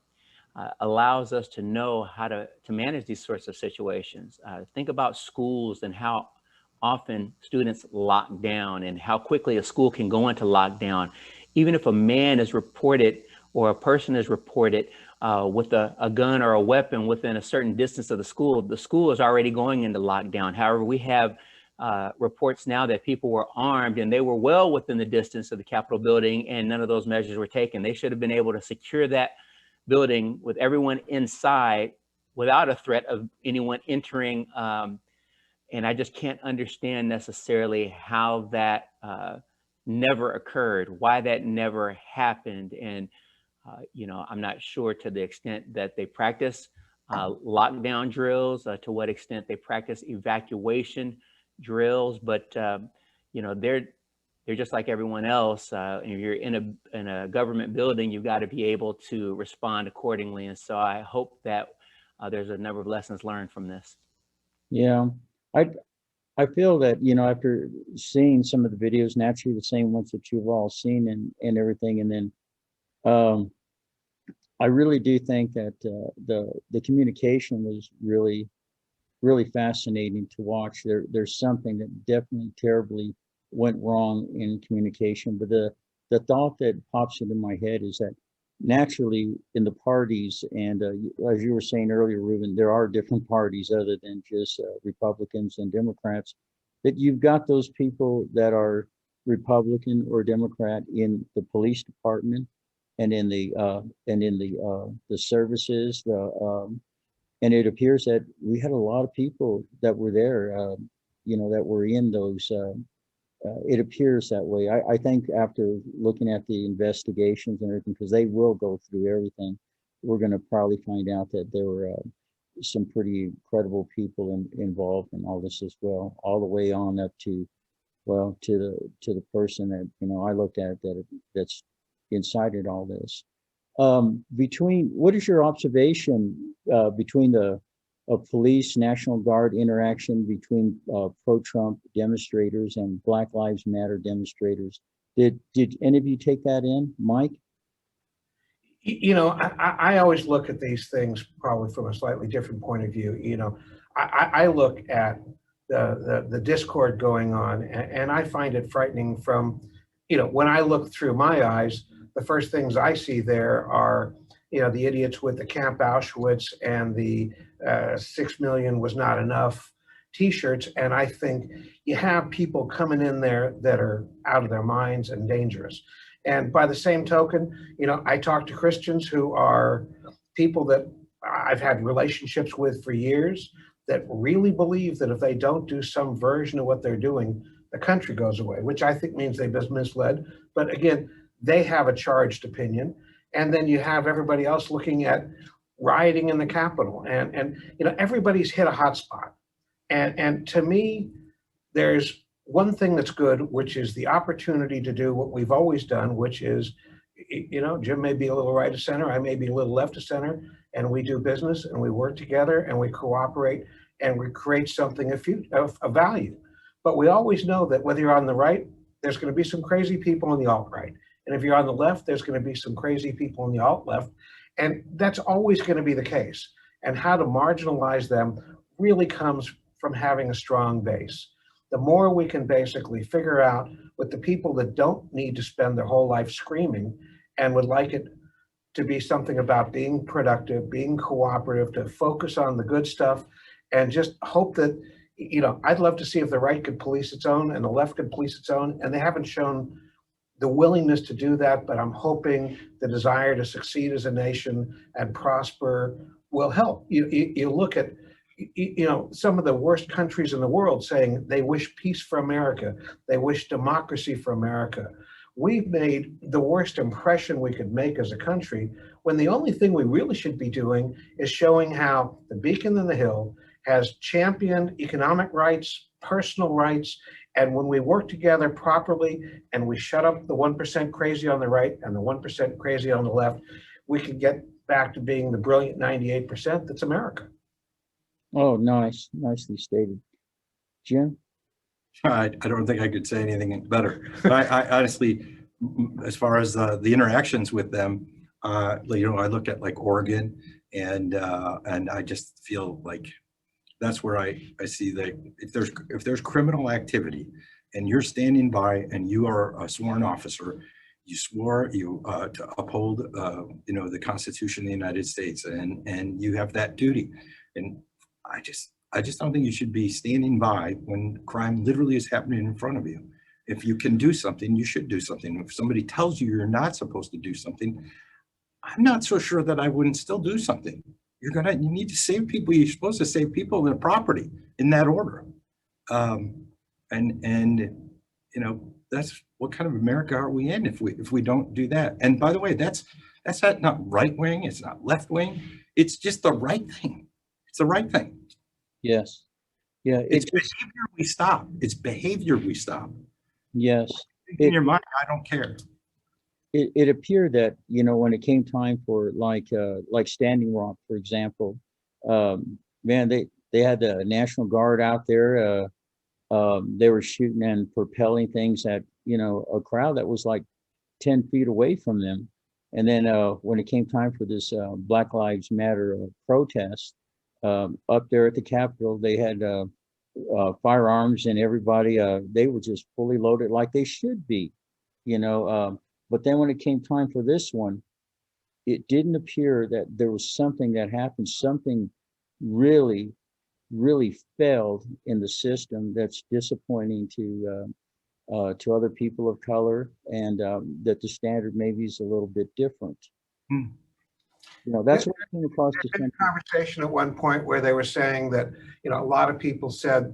allows us to know how to manage these sorts of situations. Think about schools and how often students lock down and how quickly a school can go into lockdown. Even if a man is reported or a person is reported, with a gun or a weapon within a certain distance of the school is already going into lockdown. However, we have reports now that people were armed and they were well within the distance of the Capitol building, and none of those measures were taken. They should have been able to secure that building with everyone inside without a threat of anyone entering. And I just can't understand necessarily how that never occurred, why that never happened. And, you know, I'm not sure to the extent that they practice lockdown drills, to what extent they practice evacuation drills, but, you know, they're just like everyone else. If you're in a government building, you've got to be able to respond accordingly. And so I hope that there's a number of lessons learned from this. Yeah, I feel that, you know, after seeing some of the videos, naturally the same ones that you've all seen and everything, and then I really do think that the communication was really fascinating to watch. There's something that definitely terribly went wrong in communication, but the thought that pops into my head is that naturally in the parties, and as you were saying earlier, Ruben, there are different parties other than just Republicans and Democrats, that you've got those people that are Republican or Democrat in the police department and in the services, and it appears that we had a lot of people that were there, you know, that were in those. It appears that way. I think after looking at the investigations and everything, because they will go through everything, we're going to probably find out that there were some pretty credible people involved in all this as well, all the way on up to, well, to the person that, you know, I looked at that's incited all this. What is your observation between the police National Guard interaction between pro-Trump demonstrators and Black Lives Matter demonstrators? Did any of you take that in, Mike? You know, I always look at these things probably from a slightly different point of view. You know, I look at the discord going on, and I find it frightening from, you know, when I look through my eyes, the first things I see there are, you know, the idiots with the Camp Auschwitz and the 6 million was not enough t-shirts. And I think you have people coming in there that are out of their minds and dangerous. And by the same token, you know, I talk to Christians who are people that I've had relationships with for years that really believe that if they don't do some version of what they're doing, the country goes away, which I think means they've been misled. But again, they have a charged opinion. And then you have everybody else looking at rioting in the Capitol. And you know, everybody's hit a hot spot. And to me, there's one thing that's good, which is the opportunity to do what we've always done, which is, you know, Jim may be a little right of center, I may be a little left of center, and we do business and we work together and we cooperate and we create something of value. But we always know that whether you're on the right, there's going to be some crazy people on the alt-right. And if you're on the left, there's going to be some crazy people on the alt-left. And that's always going to be the case. And how to marginalize them really comes from having a strong base. The more we can basically figure out with the people that don't need to spend their whole life screaming and would like it to be something about being productive, being cooperative, to focus on the good stuff, and just hope that, you know, I'd love to see if the right could police its own and the left could police its own, and they haven't shown the willingness to do that, but I'm hoping the desire to succeed as a nation and prosper will help. You look at, you know, some of the worst countries in the world saying they wish peace for America, they wish democracy for America. We've made the worst impression we could make as a country, when the only thing we really should be doing is showing how the Beacon and the Hill has championed economic rights, personal rights, and when we work together properly and we shut up the 1% crazy on the right and the 1% crazy on the left, we can get back to being the brilliant 98% that's America. Oh, nice. Nicely stated. Jim? I don't think I could say anything better. But I honestly, as far as the interactions with them, you know, I look at like Oregon, and I just feel like that's where I see that if there's criminal activity and you're standing by and you are a sworn officer you swore to uphold, the Constitution of the United States, and you have that duty. And I just don't think you should be standing by when crime literally is happening in front of you. If you can do something, you should do something. If somebody tells you you're not supposed to do something, I'm not so sure that I wouldn't still do something. You need to save people. You're supposed to save people and their property in that order. That's what kind of America are we in if we don't do that? And by the way, that's not right wing. It's not left wing. It's just the right thing. It's the right thing. Yes. Yeah. It's behavior we stop. It's behavior we stop. Yes. In your mind, I don't care. It appeared that, when it came time for like Standing Rock, for example, man, they had the National Guard out there. They were shooting and propelling things at, a crowd that was like 10 feet away from them. And then when it came time for this Black Lives Matter protest, up there at the Capitol, they had firearms, and everybody, they were just fully loaded like they should be, but then when it came time for this one, it didn't appear that there was something that happened, something really, really failed in the system that's disappointing to other people of color, and that the standard maybe is a little bit different. That's what I came across. There's been a conversation at one point where they were saying that, a lot of people said,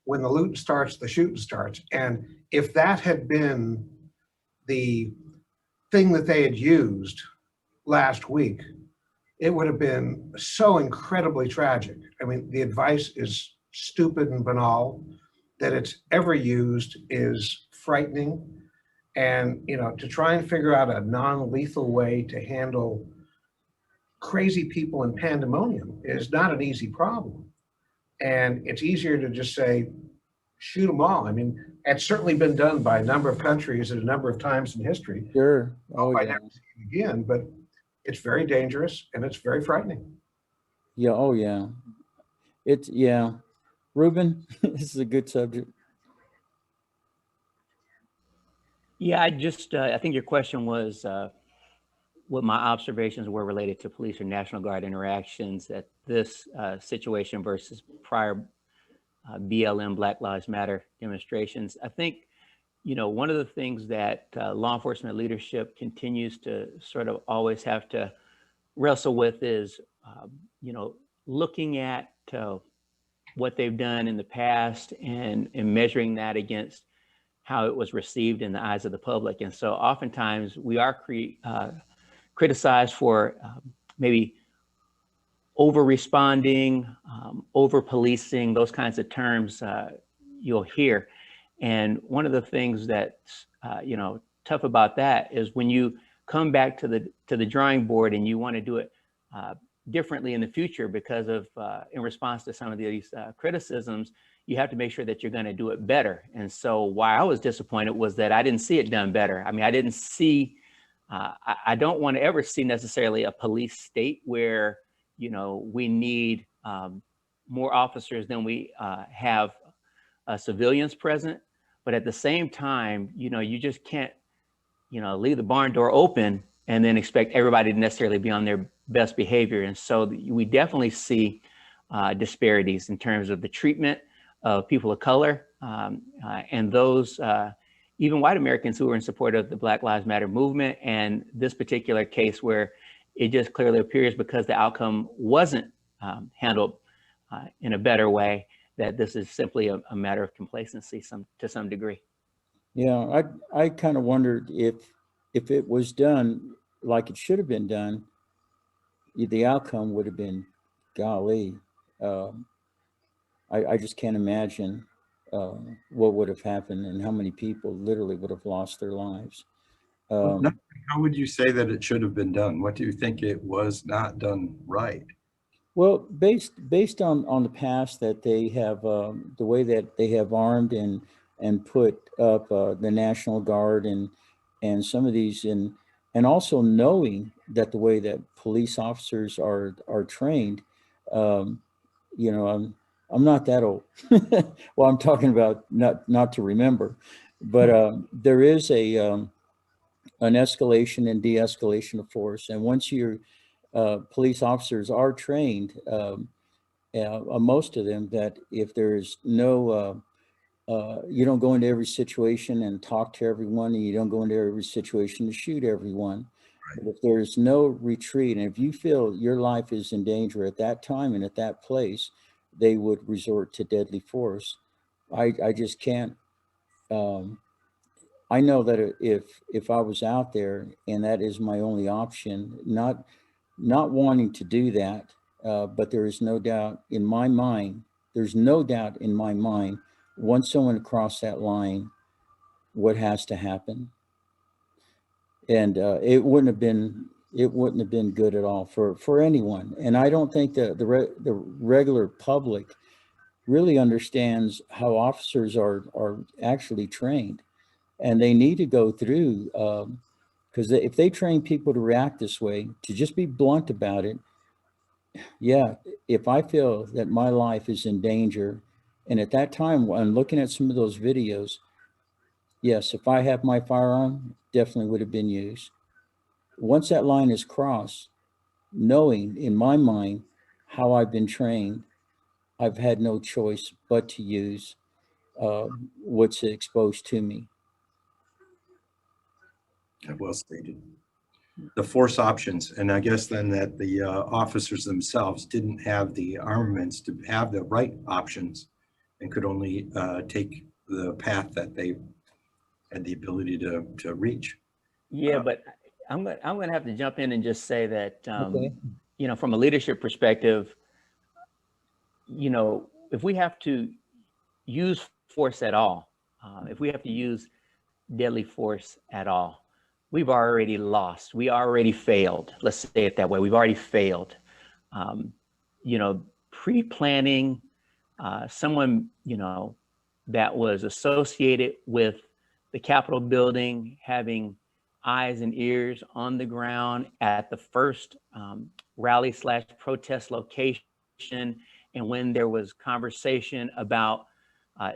when the looting starts, the shooting starts. And if that had been the thing that they had used last week, it would have been so incredibly tragic. I mean, the advice is stupid and banal. That it's ever used is frightening. And, to try and figure out a non-lethal way to handle crazy people in pandemonium is not an easy problem. And it's easier to just say, shoot them all. I mean, it's certainly been done by a number of countries at a number of times in history. Sure. Oh, I yeah. never see it again, but it's very dangerous and it's very frightening. Yeah. Oh, yeah. Yeah. Ruben, this is a good subject. Yeah, I think your question was what my observations were related to police or National Guard interactions at this situation versus prior BLM, Black Lives Matter demonstrations. I think, one of the things that law enforcement leadership continues to sort of always have to wrestle with is, looking at what they've done in the past and measuring that against how it was received in the eyes of the public. And so oftentimes we are criticized for maybe over responding, over policing, those kinds of terms you'll hear. And one of the things that's tough about that is when you come back to the drawing board and you want to do it differently in the future because of in response to some of these criticisms, you have to make sure that you're going to do it better. And so why I was disappointed was that I didn't see it done better. I mean, I didn't see, I don't want to ever see necessarily a police state where, we need more officers than we have civilians present. But at the same time, you just can't, leave the barn door open and then expect everybody to necessarily be on their best behavior. And so we definitely see disparities in terms of the treatment of people of color and those even white Americans who are in support of the Black Lives Matter movement. And this particular case where it just clearly appears because the outcome wasn't handled in a better way, that this is simply a matter of complacency to some degree. Yeah, I kind of wondered if it was done like it should have been done, the outcome would have been, golly, I just can't imagine what would have happened and how many people literally would have lost their lives. How would you say that it should have been done? What do you think it was not done right? Well, based on the past that they have, the way that they have armed and put up the National Guard and some of these, and also knowing that the way that police officers are trained, I'm not that old. Well, I'm talking about not to remember, but there is an escalation and de-escalation of force. And once your police officers are trained, most of them, that if there's no, you don't go into every situation and talk to everyone, and you don't go into every situation to shoot everyone. But if there's no retreat, and if you feel your life is in danger at that time and at that place, they would resort to deadly force. I just can't. I know that if I was out there and that is my only option, not wanting to do that, but there is no doubt in my mind. There's no doubt in my mind. Once someone crossed that line, what has to happen? And it wouldn't have been good at all for anyone. And I don't think that the regular public really understands how officers are actually trained, and they need to go through, because if they train people to react this way, to just be blunt about it. Yeah, if I feel that my life is in danger, and at that time, when looking at some of those videos, yes, if I have my firearm, definitely would have been used. Once that line is crossed, knowing in my mind how I've been trained, I've had no choice but to use what's exposed to me. Well stated. The force options, and I guess then that the officers themselves didn't have the armaments to have the right options, and could only take the path that they had the ability to reach. Yeah, but I'm gonna have to jump in and just say that Okay. you know, from a leadership perspective, you know, if we have to use force at all, if we have to use deadly force at all, we've already lost. We already failed. Let's say it that way. We've already failed. You know, pre-planning, someone, you know, that was associated with the Capitol building, having eyes and ears on the ground at the first rally/protest location. And when there was conversation about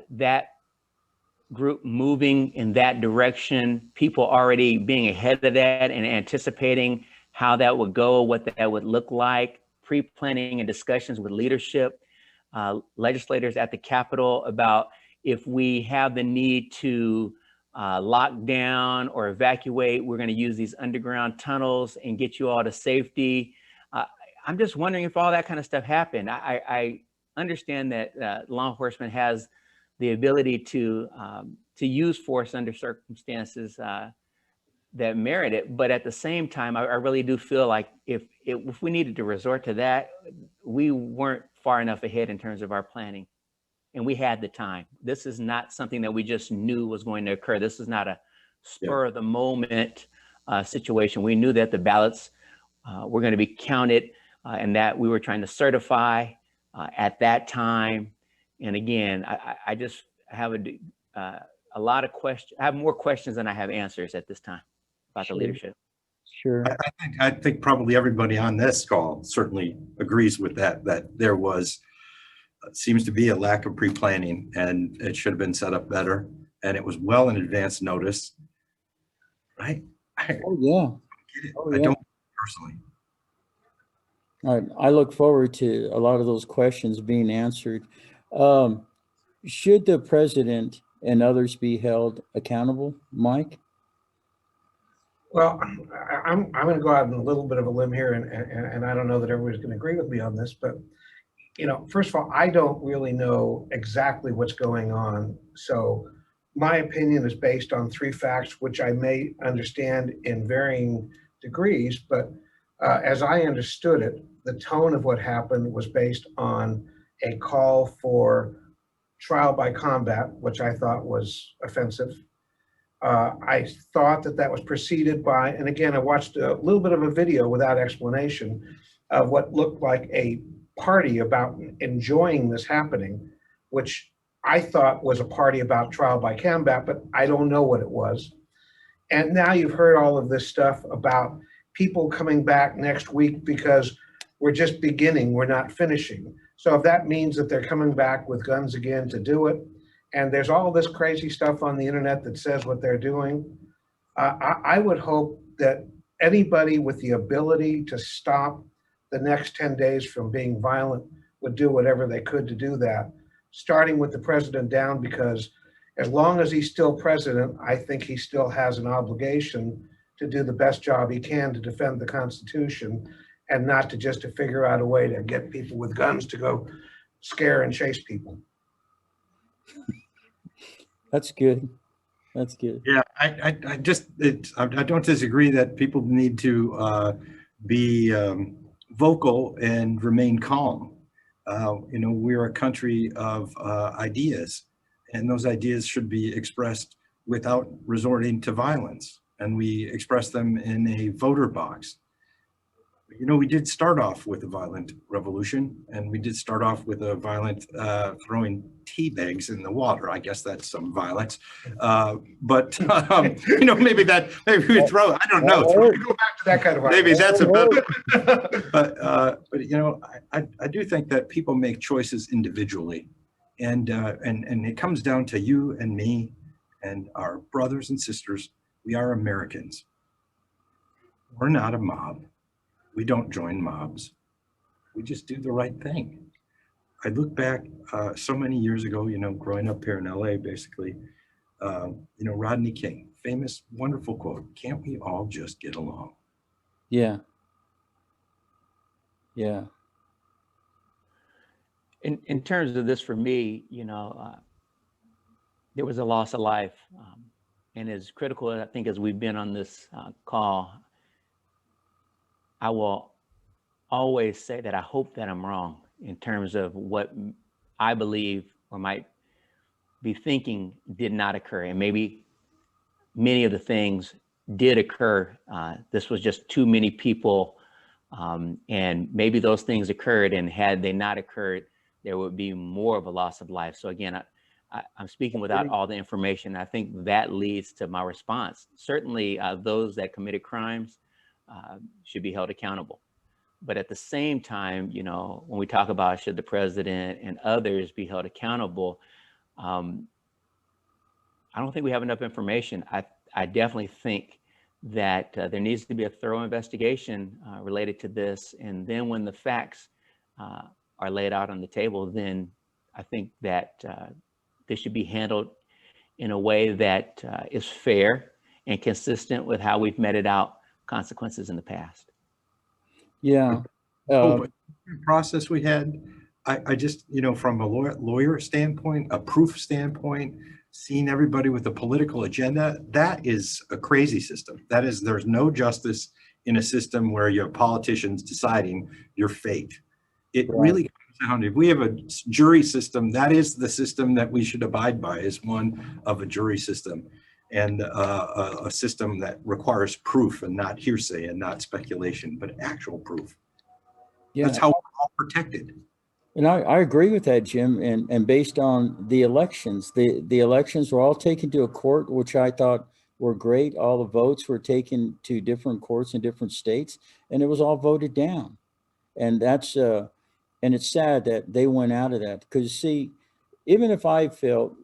that group moving in that direction, people already being ahead of that and anticipating how that would go, what that would look like, pre-planning and discussions with leadership, legislators at the Capitol about if we have the need to lock down or evacuate, we're going to use these underground tunnels and get you all to safety. I'm just wondering if all that kind of stuff happened. I understand that law enforcement has the ability to use force under circumstances that merit it, but at the same time, I really do feel like if we needed to resort to that, we weren't far enough ahead in terms of our planning, and we had the time. This is not something that we just knew was going to occur. This is not a spur of the moment situation. We knew that the ballots were going to be counted and that we were trying to certify at that time. And again, I just have a lot of questions. I have more questions than I have answers at this time about the leadership. Sure. I think probably everybody on this call certainly agrees with that there was, seems to be a lack of pre-planning, and it should have been set up better, and it was well in advance notice, right? Oh, yeah. I don't personally. I look forward to a lot of those questions being answered. Should the president and others be held accountable, Mike? Well, I'm going to go out on a little bit of a limb here, and I don't know that everybody's going to agree with me on this, but you know, first of all, I don't really know exactly what's going on. So my opinion is based on 3 facts, which I may understand in varying degrees, but as I understood it, the tone of what happened was based on a call for trial by combat, which I thought was offensive. I thought that was preceded by, and again, I watched a little bit of a video without explanation of what looked like a party about enjoying this happening, which I thought was a party about trial by combat, but I don't know what it was. And now you've heard all of this stuff about people coming back next week because we're just beginning, we're not finishing. So if that means that they're coming back with guns again to do it, and there's all this crazy stuff on the internet that says what they're doing, I would hope that anybody with the ability to stop the next 10 days from being violent would do whatever they could to do that, starting with the president down, because as long as he's still president, I think he still has an obligation to do the best job he can to defend the Constitution, and not to just to figure out a way to get people with guns to go scare and chase people. That's good. That's good. Yeah, I don't disagree that people need to be vocal and remain calm. You know, we're a country of ideas, and those ideas should be expressed without resorting to violence. And we express them in a voter box. You know, we did start off with a violent revolution, and we did start off with a violent throwing tea bags in the water. I guess that's some violence. But you know, maybe we throw, I don't know. Go back to that kind of Maybe violence. that's a bit, but you know, I do think that people make choices individually, and it comes down to you and me and our brothers and sisters. We are Americans. We're not a mob. We don't join mobs. We just do the right thing. I look back so many years ago, you know, growing up here in LA, basically, you know, Rodney King, famous, wonderful quote, "Can't we all just get along?" Yeah. Yeah. In terms of this, for me, you know, there was a loss of life. And as critical, I think, as we've been on this call, I will always say that I hope that I'm wrong in terms of what I believe or might be thinking did not occur. And maybe many of the things did occur. This was just too many people. And maybe those things occurred, and had they not occurred, there would be more of a loss of life. So again, I'm speaking without all the information. I think that leads to my response. Certainly those that committed crimes should be held accountable. But at the same time, you know, when we talk about should the president and others be held accountable, I don't think we have enough information. I definitely think that there needs to be a thorough investigation related to this. And then when the facts are laid out on the table, then I think that this should be handled in a way that is fair and consistent with how we've meted out consequences in the past. Yeah. But the process we had, I just, you know, from a lawyer standpoint, a proof standpoint, seeing everybody with a political agenda, that is a crazy system. That is, there's no justice in a system where you have politicians deciding your fate. It really comes down to, if we have a jury system, that is the system that we should abide by, is one of a jury system, and a system that requires proof and not hearsay and not speculation, but actual proof. Yeah. That's how we're all protected. And I agree with that, Jim. And based on the elections, the elections were all taken to a court, which I thought were great. All the votes were taken to different courts in different states, and it was all voted down. And that's and it's sad that they went out of that, because see, even if I felt,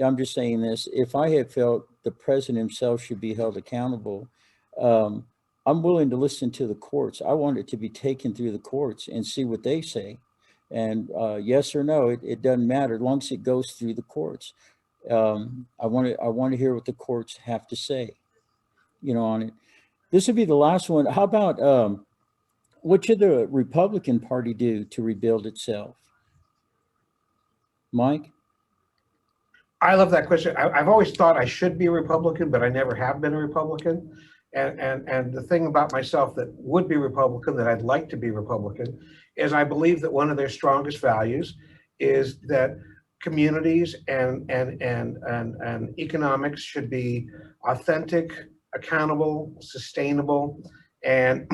I'm just saying this, if I had felt the president himself should be held accountable, I'm willing to listen to the courts. I want it to be taken through the courts and see what they say. And yes or no, it doesn't matter, as long as it goes through the courts. I want to hear what the courts have to say, you know, on it. This would be the last one. How about what should the Republican Party do to rebuild itself? Mike? I love that question. I've always thought I should be a Republican, but I never have been a Republican. And the thing about myself that would be Republican, that I'd like to be Republican, is I believe that one of their strongest values is that communities and economics should be authentic, accountable, sustainable, and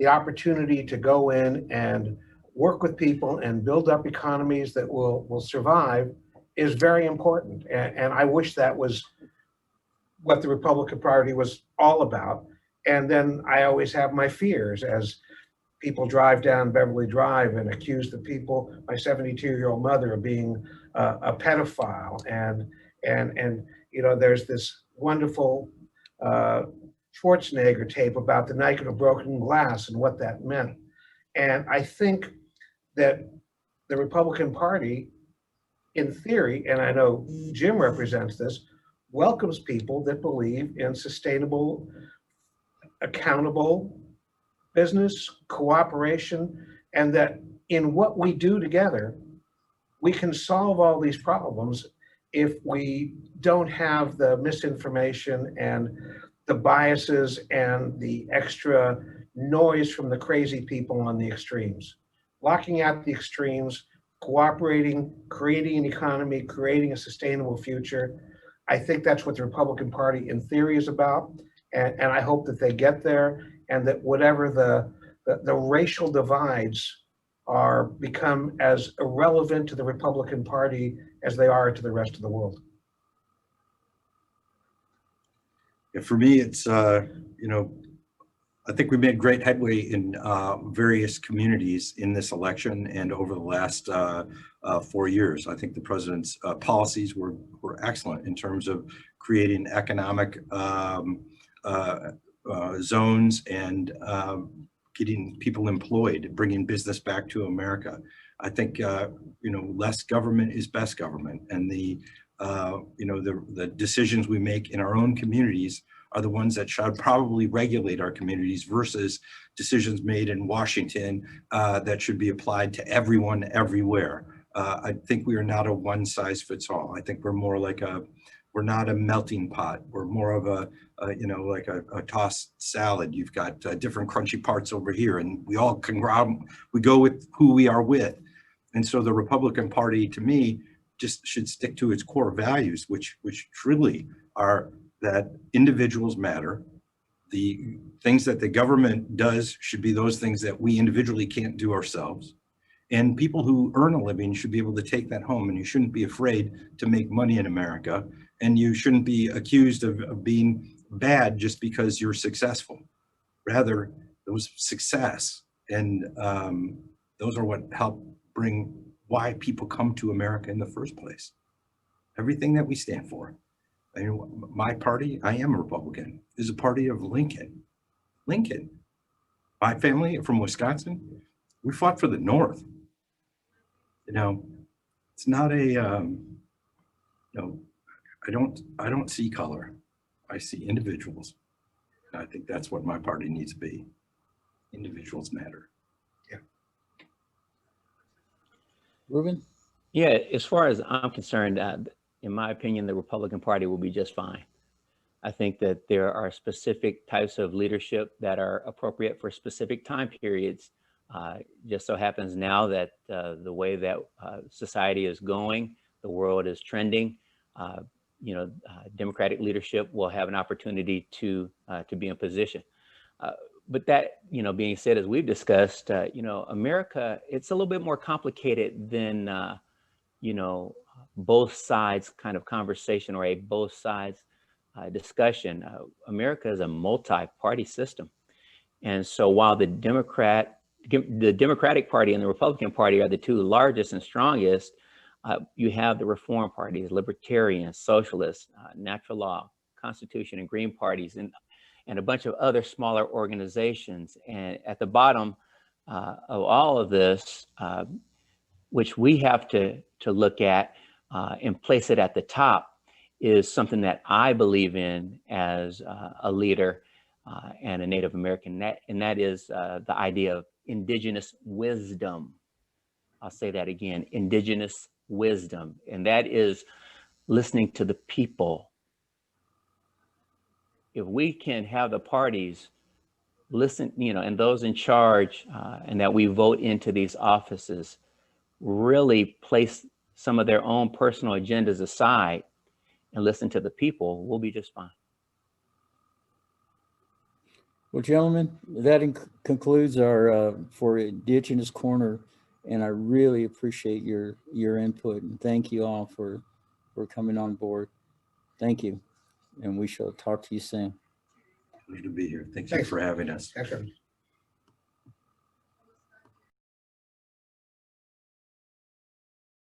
the opportunity to go in and work with people and build up economies that will survive is very important. And I wish that was what the Republican Party was all about. And then I always have my fears as people drive down Beverly Drive and accuse the people, my 72-year-old mother, of being a pedophile. And you know, there's this wonderful Schwarzenegger tape about the night of broken glass and what that meant. And I think that the Republican Party, in theory, and I know Jim represents this, welcomes people that believe in sustainable, accountable business, cooperation, and that in what we do together, we can solve all these problems if we don't have the misinformation and the biases and the extra noise from the crazy people on the extremes. Locking out the extremes, cooperating, creating an economy, creating a sustainable future. I think that's what the Republican Party in theory is about. And I hope that they get there, and that whatever the racial divides are become as irrelevant to the Republican Party as they are to the rest of the world. Yeah, for me, it's, you know, I think we made great headway in various communities in this election and over the last 4 years. I think the president's policies were excellent in terms of creating economic zones and getting people employed, bringing business back to America. I think, you know, less government is best government, and the, you know, the decisions we make in our own communities are the ones that should probably regulate our communities versus decisions made in Washington that should be applied to everyone everywhere. I think we are not a one size fits all. I think we're more like we're not a melting pot. We're more of a you know, like a tossed salad. You've got different crunchy parts over here, and we all can we go with who we are with. And so the Republican Party, to me, just should stick to its core values, which truly are that individuals matter. The things that the government does should be those things that we individually can't do ourselves. And people who earn a living should be able to take that home, and you shouldn't be afraid to make money in America, and you shouldn't be accused of being bad just because you're successful. Rather, those success and those are what help bring why people come to America in the first place. Everything that we stand for. I mean, my party, I am a Republican, is a party of Lincoln. Lincoln. My family from Wisconsin, we fought for the North. You know, it's not a, you know, I don't see color. I see individuals. And I think that's what my party needs to be. Individuals matter. Yeah. Ruben? Yeah, as far as I'm concerned, in my opinion, the Republican Party will be just fine. I think that there are specific types of leadership that are appropriate for specific time periods. Just so happens now that the way that society is going, the world is trending, you know, Democratic leadership will have an opportunity to be in position. But that, you know, being said, as we've discussed, you know, America, it's a little bit more complicated than, you know, both sides kind of conversation or a both sides discussion. America is a multi-party system. And so while the Democratic Party and the Republican Party are the two largest and strongest, you have the Reform parties, Libertarians, Socialists, Natural Law, Constitution, and Green parties, and a bunch of other smaller organizations. And at the bottom of all of this, which we have to look at and place it at the top, is something that I believe in as a leader and a Native American, and that is the idea of indigenous wisdom. I'll say that again, indigenous wisdom, and that is listening to the people. If we can have the parties listen, you know, and those in charge, and that we vote into these offices, really place some of their own personal agendas aside and listen to the people, we'll be just fine. Well, gentlemen, that concludes our for Indigenous Corner, and I really appreciate your input, and thank you all for coming on board. Thank you, and we shall talk to you soon. Pleasure to be here. Thank you for having us. Excellent.